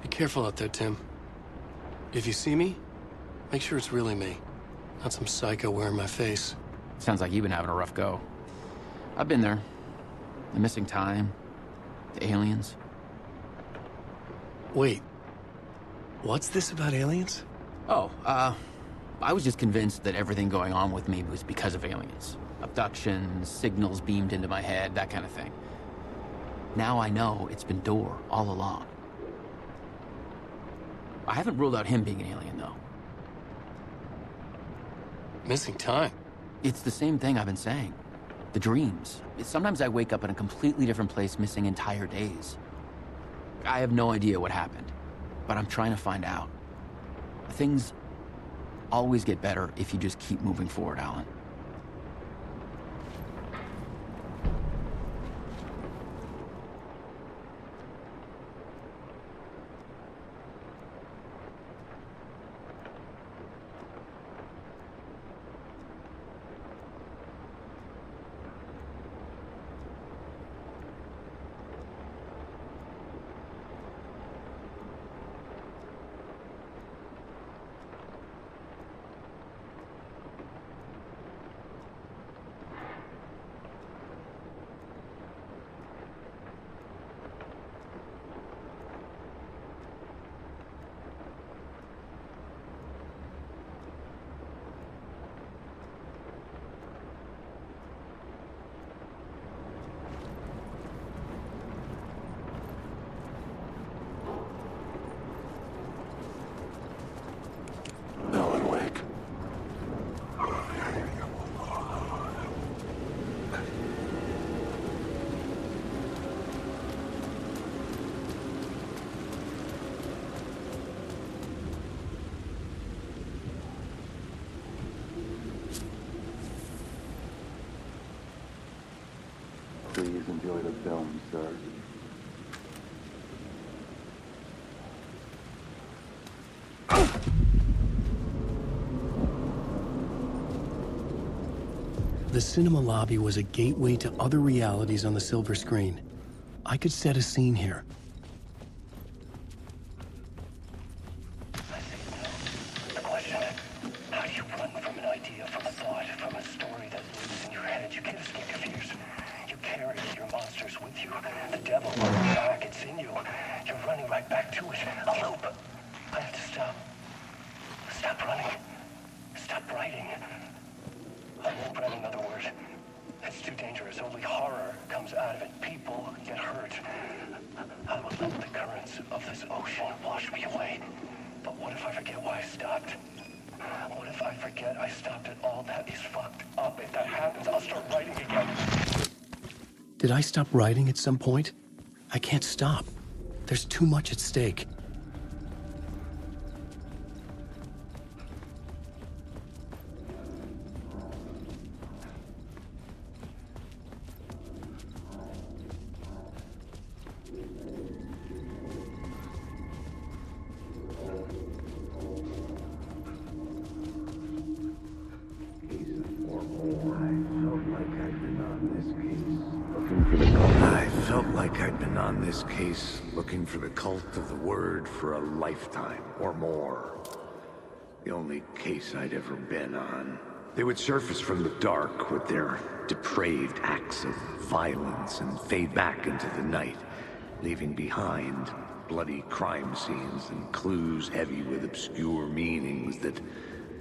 Be careful out there, Tim. If you see me, make sure it's really me, not some psycho wearing my face. Sounds like you've been having a rough go. I've been there. The missing time, the aliens. Wait, what's this about aliens? Oh, I was just convinced that everything going on with me was because of aliens. Abductions, signals beamed into my head, that kind of thing. Now I know it's been Door all along. I haven't ruled out him being an alien, though. Missing time? It's the same thing I've been saying. The dreams. Sometimes I wake up in a completely different place, missing entire days. I have no idea what happened, but I'm trying to find out. Things always get better if you just keep moving forward, Alan. Please enjoy the film, sir. The cinema lobby was a gateway to other realities on the silver screen. I could set a scene here. The question, how do you run from an idea, from a thought, from a story that lives in your head? You can't escape your fears. You carry your monsters with you. The devil on your back, it's in you. You're running right back to it. A loop. I have to stop. Stop running. Stop writing. I won't write another word. It's too dangerous. Only horror comes out of it. People get hurt. I will let the currents of this ocean wash me away. But what if I forget why I stopped? What if I forget I stopped at all? That is fucked up. If that happens, I'll start writing again. Did I stop writing at some point? I can't stop. There's too much at stake. I felt like I'd been on this case looking for the cult of the word for a lifetime or more. The only case I'd ever been on. They would surface from the dark with their depraved acts of violence and fade back into the night, leaving behind bloody crime scenes and clues heavy with obscure meanings that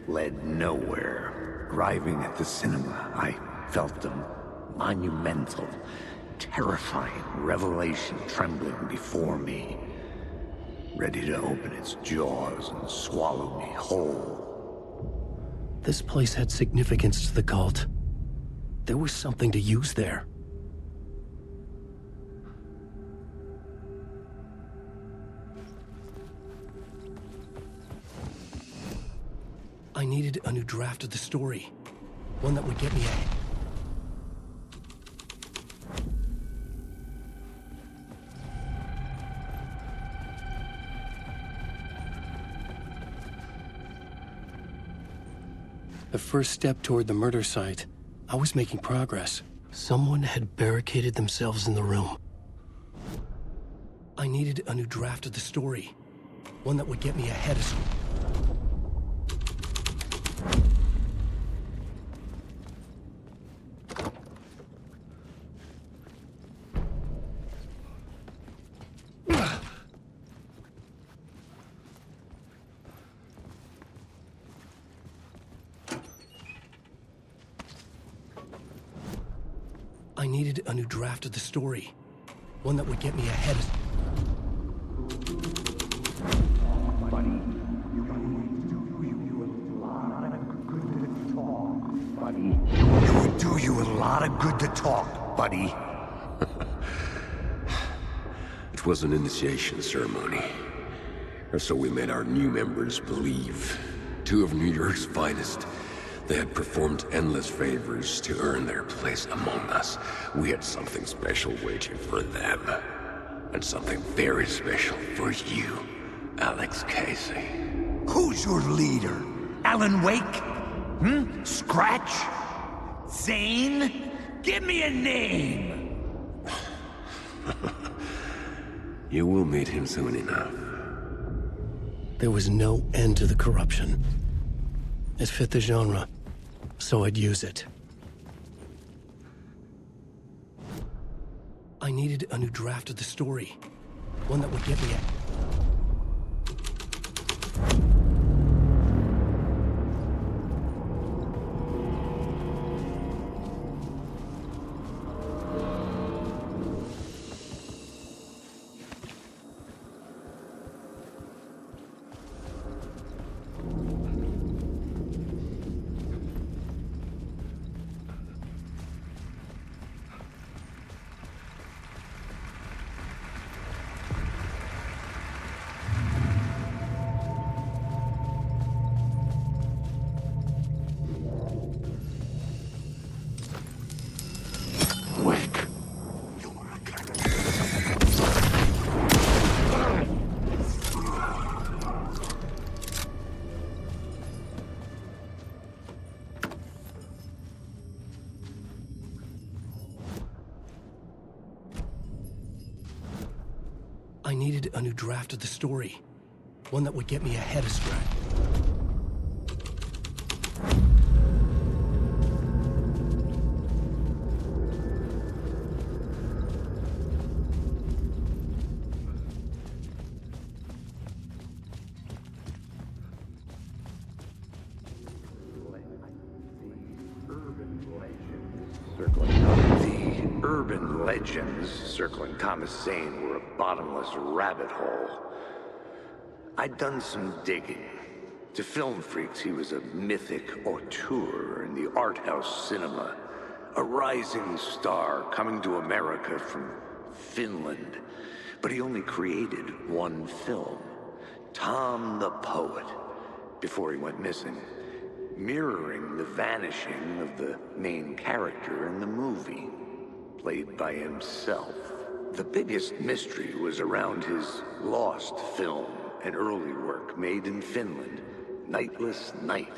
led nowhere. Arriving at the cinema, I felt a monumental, terrifying revelation trembling before me, ready to open its jaws and swallow me whole. This place had significance to the cult. There was something to use there. I needed a new draft of the story. One that would get me out. The first step toward the murder site. I was making progress. Someone had barricaded themselves in the room. I needed a new draft of the story. One that would get me ahead of school. I needed a new draft of the story. One that would get me ahead of... It would do you a lot of good to talk, buddy. It was an initiation ceremony. Or so we made our new members believe. Two of New York's finest. They had performed endless favors to earn their place among us. We had something special waiting for them. And something very special for you, Alex Casey. Who's your leader? Alan Wake? Scratch? Zane? Give me a name! You will meet him soon enough. There was no end to the corruption. It fit the genre, so I'd use it. I needed a new draft of the story. One that would get me I needed a new draft of the story. One that would get me ahead of Scratch. The urban legends circling Thomas Zane were a bottomless rabbit hole. I'd done some digging. To film freaks, he was a mythic auteur in the art house cinema. A rising star coming to America from Finland. But he only created one film, Tom the Poet, before he went missing, mirroring the vanishing of the main character in the movie, played by himself. The biggest mystery was around his lost film, an early work made in Finland, Nightless Night,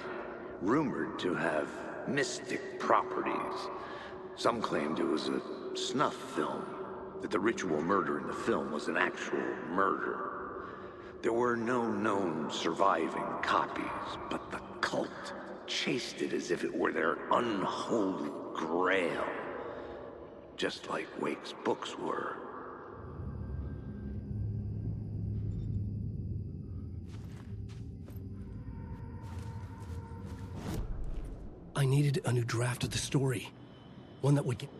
rumored to have mystic properties. Some claimed it was a snuff film, that the ritual murder in the film was an actual murder. There were no known surviving copies, but the cult chased it as if it were their unholy grail, just like Wake's books were. I needed a new draft of the story. One that would get...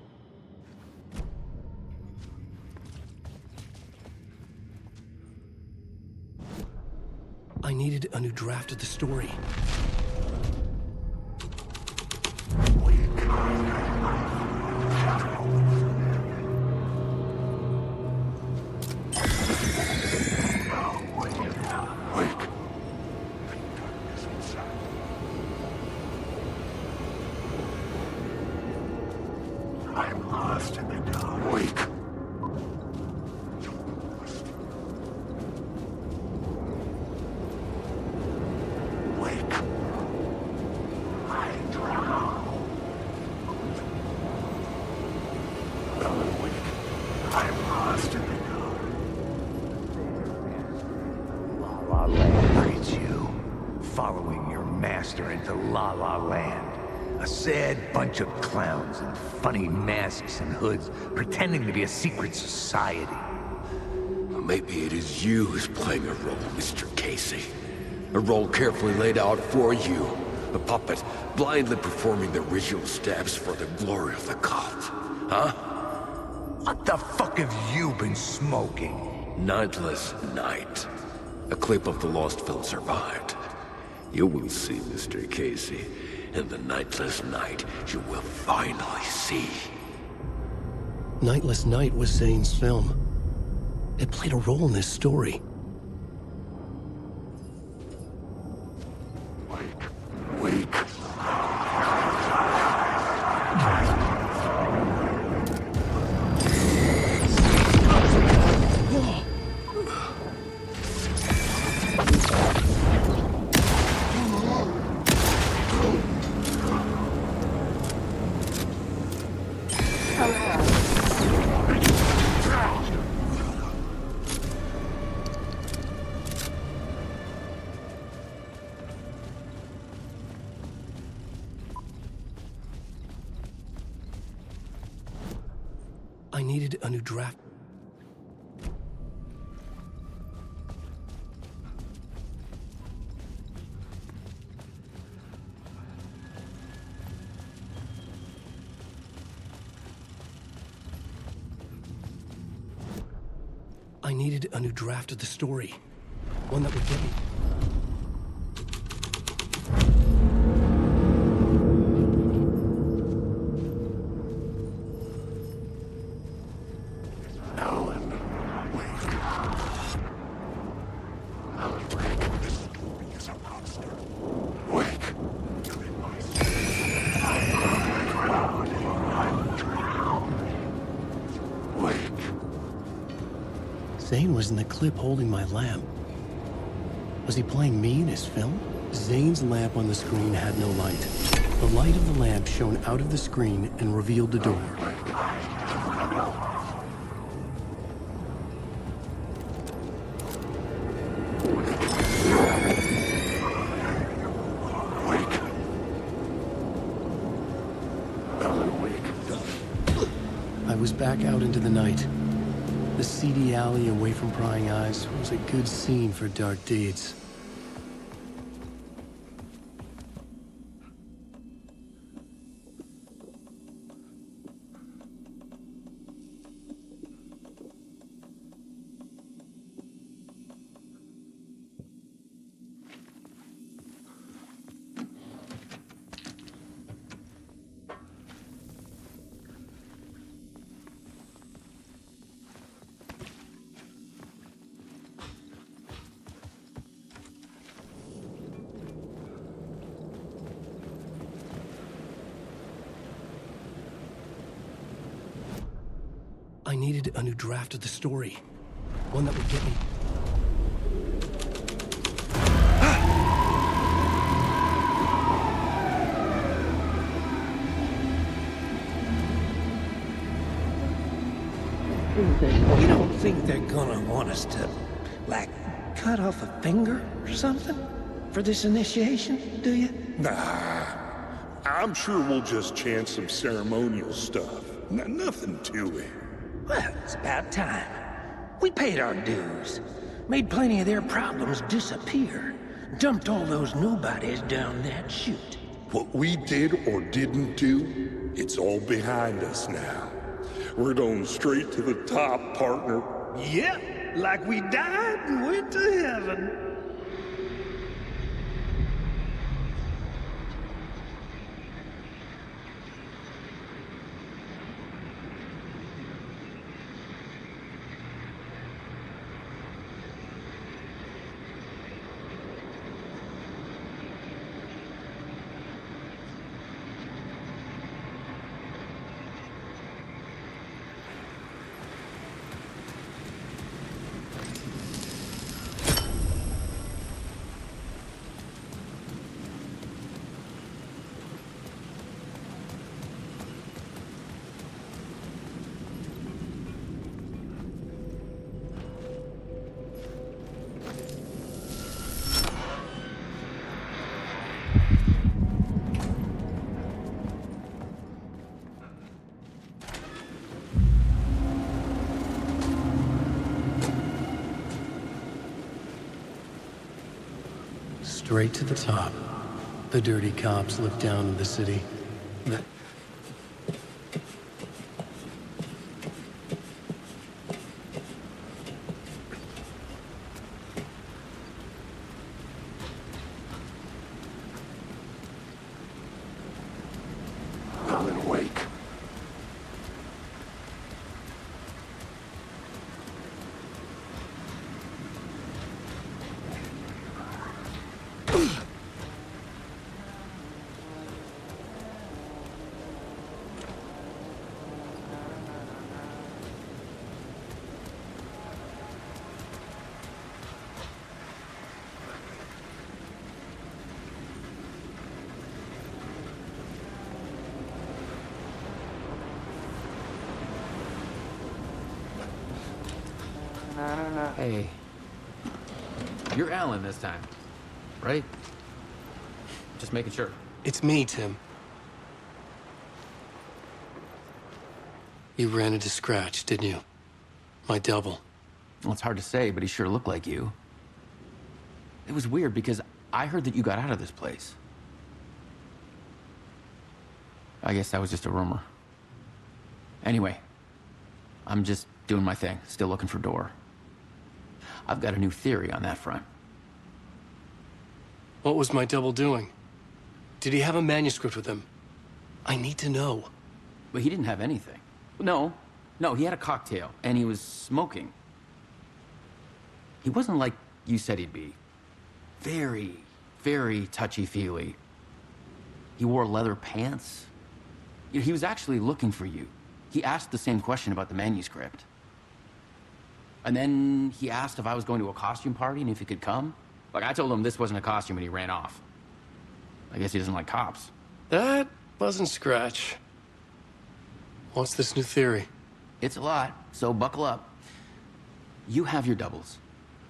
I needed a new draft of the story. I'm lost in the dark. Wake. Wake. La Land. Look at you, following your master into La La Land. A sad bunch of clowns in funny masks and hoods, pretending to be a secret society. Maybe it is you who's playing a role, Mr. Casey. A role carefully laid out for you. A puppet, blindly performing the ritual steps for the glory of the cult. Huh? What the fuck have you been smoking? Nightless Night. A clip of the lost film survived. You will see, Mr. Casey. In the Nightless Night, you will finally see. Nightless Night was Zane's film. It played a role in this story. Wake. I needed a new draft. I needed a new draft of the story. One that would get me. Zane was in the clip holding my lamp. Was he playing me in his film? Zane's lamp on the screen had no light. The light of the lamp shone out of the screen and revealed the door. I was back out into the night. The seedy alley away from prying eyes was a good scene for dark deeds. I needed a new draft of the story. One that would get me. You don't think they're gonna want us to, like, cut off a finger or something for this initiation, do you? Nah. I'm sure we'll just chant some ceremonial stuff. Nothing to it. Well, it's about time. We paid our dues. Made plenty of their problems disappear. Dumped all those nobodies down that chute. What we did or didn't do, it's all behind us now. We're going straight to the top, partner. Yep, like we died and went to heaven. Straight to the top. The dirty cops look down in the city. I'm awake. Hey. You're Alan this time, right? Just making sure. It's me, Tim. You ran into Scratch, didn't you? My double. Well, it's hard to say, but he sure looked like you. It was weird because I heard that you got out of this place. I guess that was just a rumor. Anyway, I'm just doing my thing, still looking for Door. I've got a new theory on that front. What was my double doing? Did he have a manuscript with him? I need to know. But he didn't have anything. No, he had a cocktail, and he was smoking. He wasn't like you said he'd be. Very, very touchy-feely. He wore leather pants. He was actually looking for you. He asked the same question about the manuscript. And then he asked if I was going to a costume party and if he could come. Like, I told him this wasn't a costume and he ran off. I guess he doesn't like cops. That wasn't Scratch. What's this new theory? It's a lot, so buckle up. You have your doubles,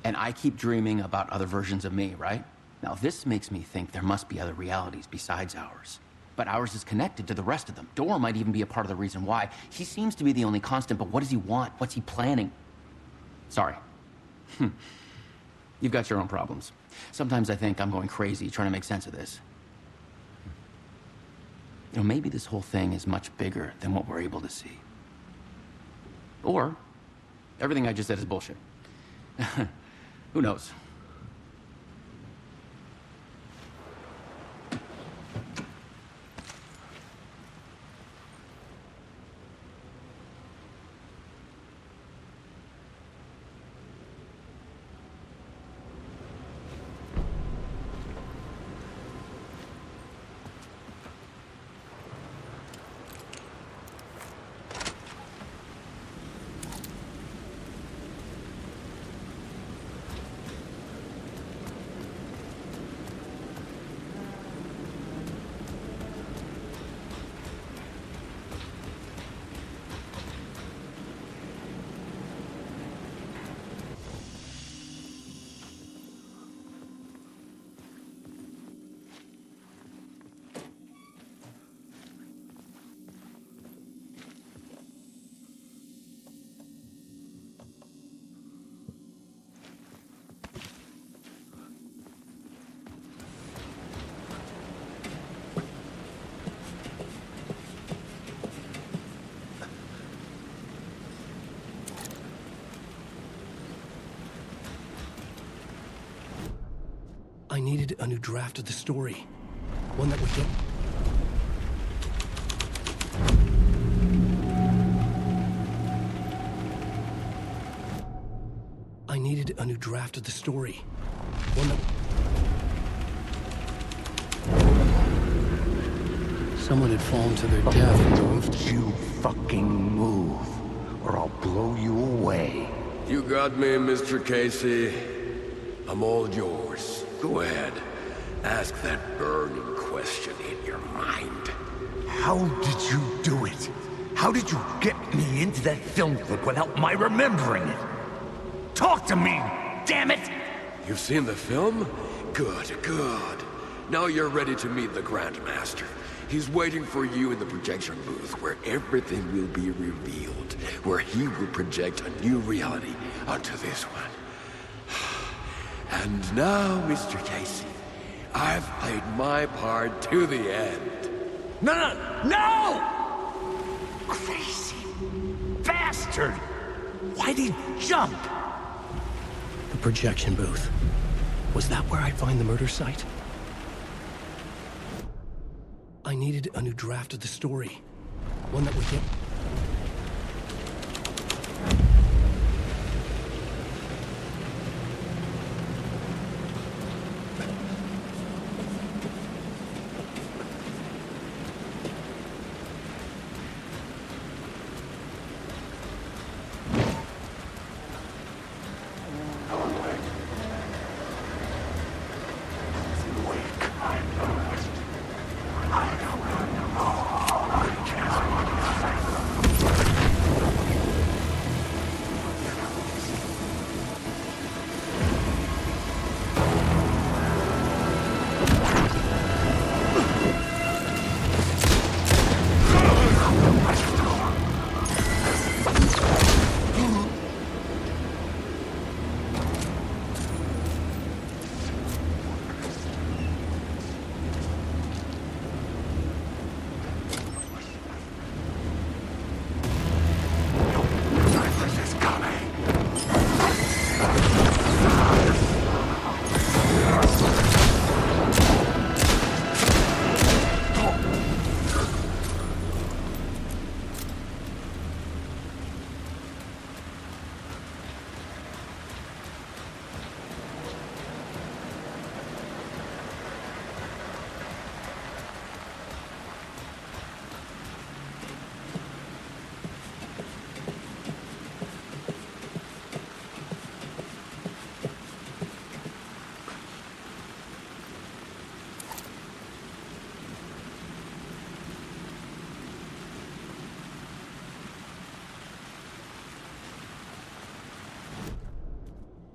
and I keep dreaming about other versions of me, right? Now, this makes me think there must be other realities besides ours. But ours is connected to the rest of them. Door might even be a part of the reason why. He seems to be the only constant, but what does he want? What's he planning? Sorry. You've got your own problems. Sometimes I think I'm going crazy trying to make sense of this. You know, maybe this whole thing is much bigger than what we're able to see. Or everything I just said is bullshit. Who knows? I needed a new draft of the story. One that would get... I needed a new draft of the story. One that... Someone had fallen to their death. Don't you fucking move, or I'll blow you away. You got me, Mr. Casey. I'm all yours. Go ahead. Ask that burning question in your mind. How did you do it? How did you get me into that film clip without my remembering it? Talk to me, damn it! You've seen the film? Good, good. Now you're ready to meet the Grandmaster. He's waiting for you in the projection booth where everything will be revealed, where he will project a new reality onto this one. And now, Mr. Casey, I've played my part to the end. No! Crazy bastard! Why'd he jump? The projection booth. Was that where I'd find the murder site? I needed a new draft of the story. One that would get...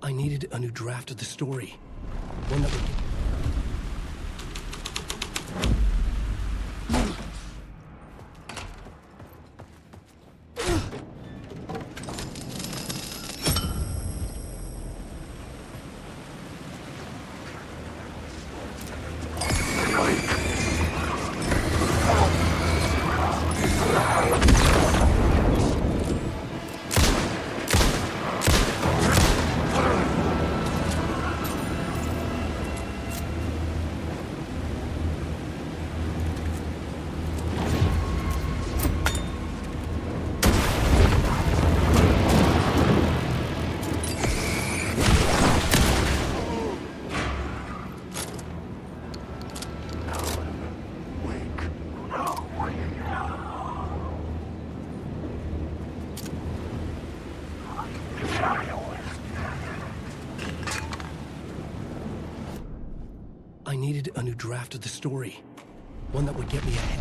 I needed a new draft of the story. One that would... I needed a new draft of the story. One that would get me ahead.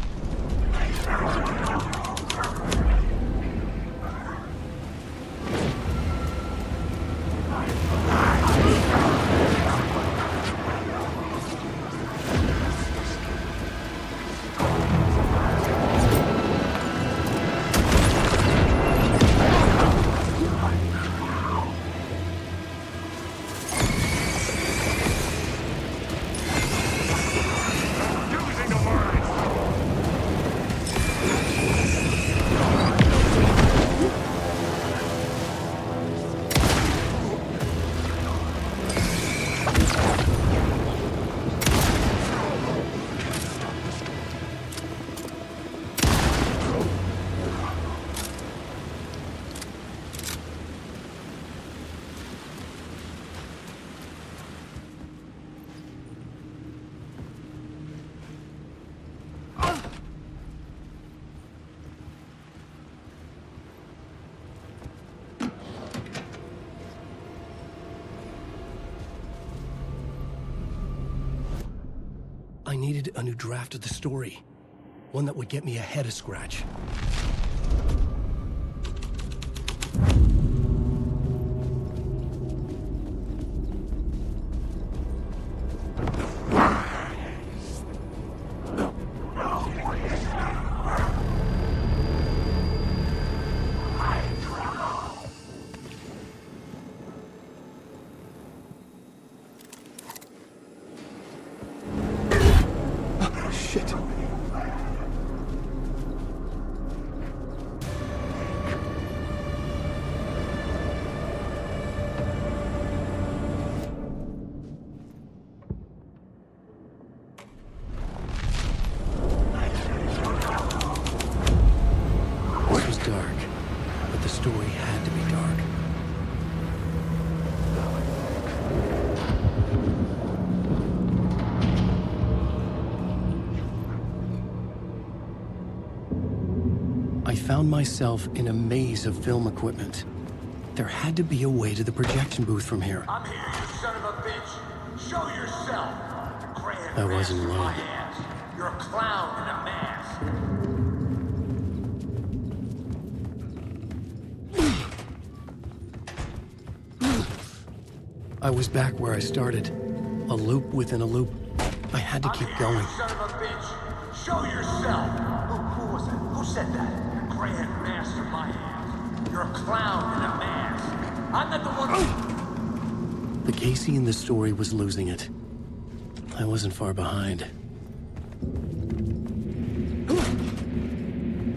I needed a new draft of the story. One that would get me ahead of Scratch. found myself in a maze of film equipment. There had to be a way to the projection booth from here. I'm here, you son of a bitch. Show yourself. I wasn't alone. You're a clown in a mask. I was back where I started. A loop within a loop. I had to keep going. Son of a bitch. Show yourself. Who was it? Who said that? Grand Master my ass. You're a clown in a mask. I'm not the one. The Casey in the story was losing it. I wasn't far behind.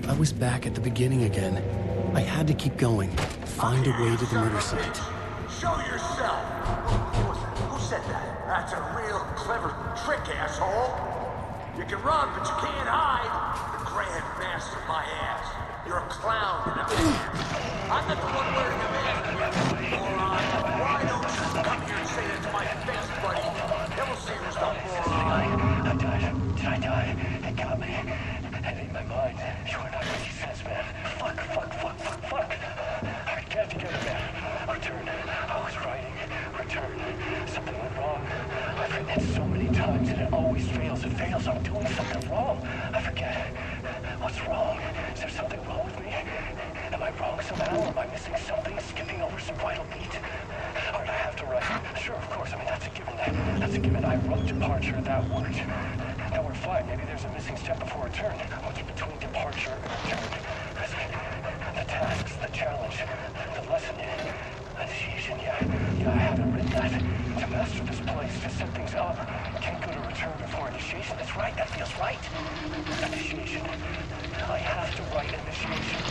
I was back at the beginning again. I had to keep going. Find a way to the murder site. Show yourself. Who was it? Who said that? That's a real clever trick, asshole. You can run, but you can't hide. The Grand Master my ass. You're a clown in a mask. I'm not the one wearing a mask. Moron. Why don't you come here and say that to my face, buddy? Then we'll see who's the moron. I died. Did I die? It got me. And in my mind, you are not making sense, man. Fuck. I can't get it, man. Return. I was writing. Return. Something went wrong. I've written it so many times and it always fails. It fails. I'm doing something wrong. I forget. What's wrong? Is there something wrong with me? Am I wrong somehow? Am I missing something? Skipping over some vital beat? Or do I have to write? Sure, of course. I mean, that's a given. That's a given. I wrote departure. That worked. Now we're fine. Maybe there's a missing step before return. What's between departure and return? The tasks, the challenge, the lesson, initiation. Yeah, I haven't written that. To master this place, to set things up. Can't go to return before initiation. That's right. That feels right. Initiation. I have to write initiation.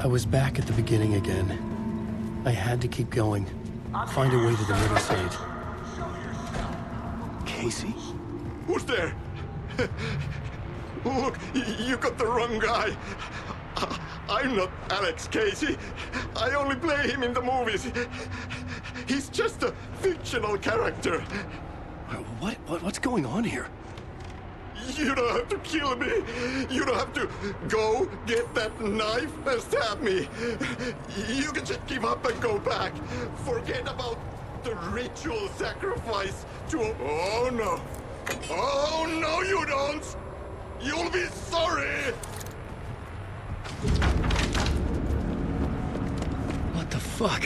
I was back at the beginning again. I had to keep going. Find a way to the murder site. Casey? Who's there? Look, you got the wrong guy. I'm not Alex Casey. I only play him in the movies. He's just a fictional character. What's going on here? You don't have to kill me. You don't have to go get that knife and stab me. You can just give up and go back. Forget about the ritual sacrifice to... Oh, no. Oh, no, you don't. You'll be sorry. What the fuck?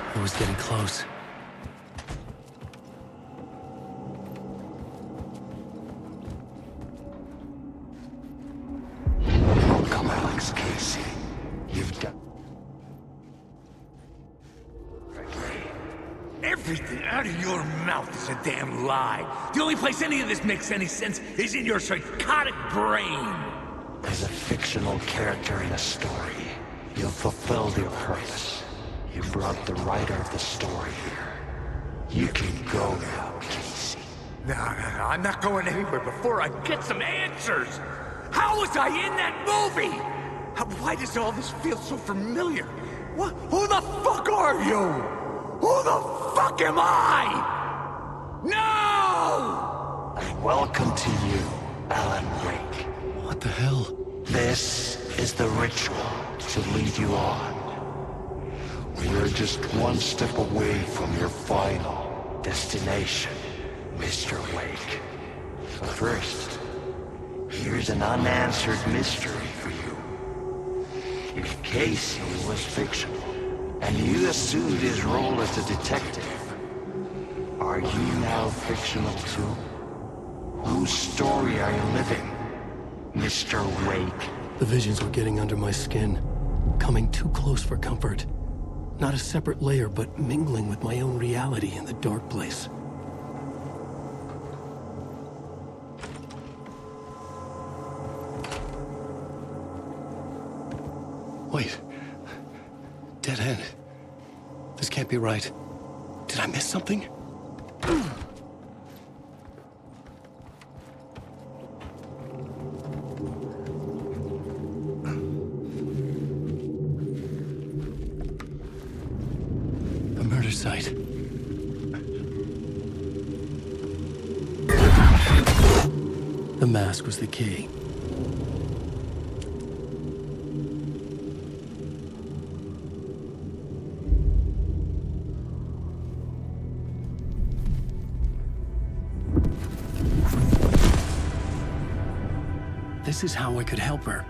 I was getting close. Come, Alex Casey. You've done... Everything out of your mouth is a damn lie. The only place any of this makes any sense is in your psychotic brain. As a fictional character in a story, you've fulfilled your purpose. You brought the writer of the story here. You can go now, Casey. No, I'm not going anywhere before I get some answers. How was I in that movie? Why does all this feel so familiar? What? Who the fuck are you? Who the fuck am I? No! And welcome to you, Alan Wake. What the hell? This is the ritual to lead you on. We're just one step away from your final destination, Mr. Wake. But first, here's an unanswered mystery for you. If Casey was fictional, and you assumed his role as a detective, are you now fictional too? Whose story are you living, Mr. Wake? The visions were getting under my skin, coming too close for comfort. Not a separate layer, but mingling with my own reality in the dark place. Wait. Dead end. This can't be right. Did I miss something? A murder site. The mask was the key. This is how I could help her.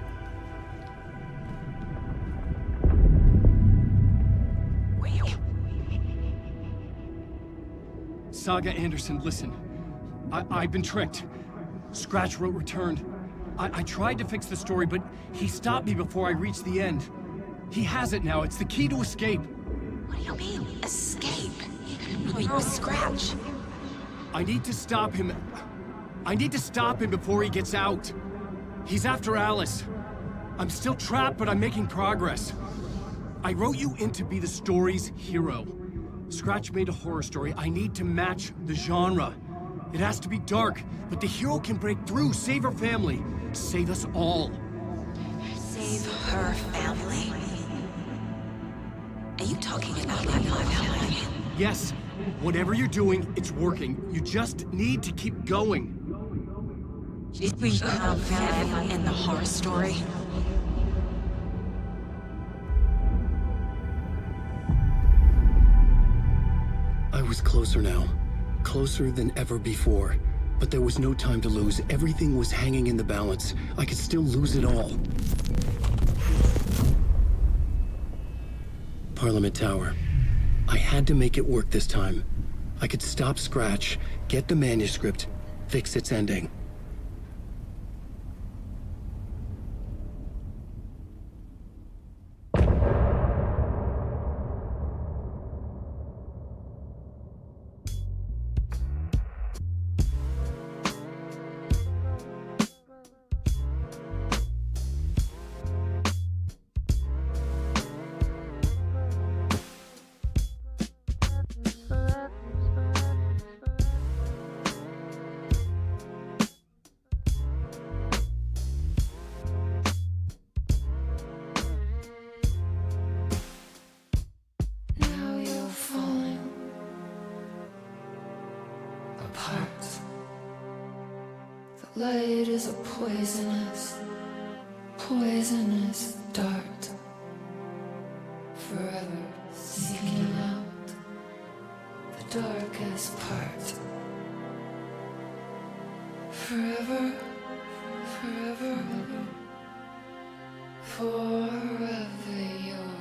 Saga Anderson, listen. I've been tricked. Scratch wrote returned. I tried to fix the story, but he stopped me before I reached the end. He has it now. It's the key to escape. What do you mean, escape? Wait, Scratch. I need to stop him. I need to stop him before he gets out. He's after Alice. I'm still trapped, but I'm making progress. I wrote you in to be the story's hero. Scratch made a horror story. I need to match the genre. It has to be dark, but the hero can break through, save her family, save us all. Save her family? Are you talking about my family? Yes, whatever you're doing, it's working. You just need to keep going. Did we become family in the horror story? I was closer now. Closer than ever before. But there was no time to lose. Everything was hanging in the balance. I could still lose it all. Parliament Tower. I had to make it work this time. I could stop Scratch, get the manuscript, fix its ending. Now you're falling apart. The light is a poisonous, poisonous dart. Forever seeking out the darkest part. Forever, forever, forever yours.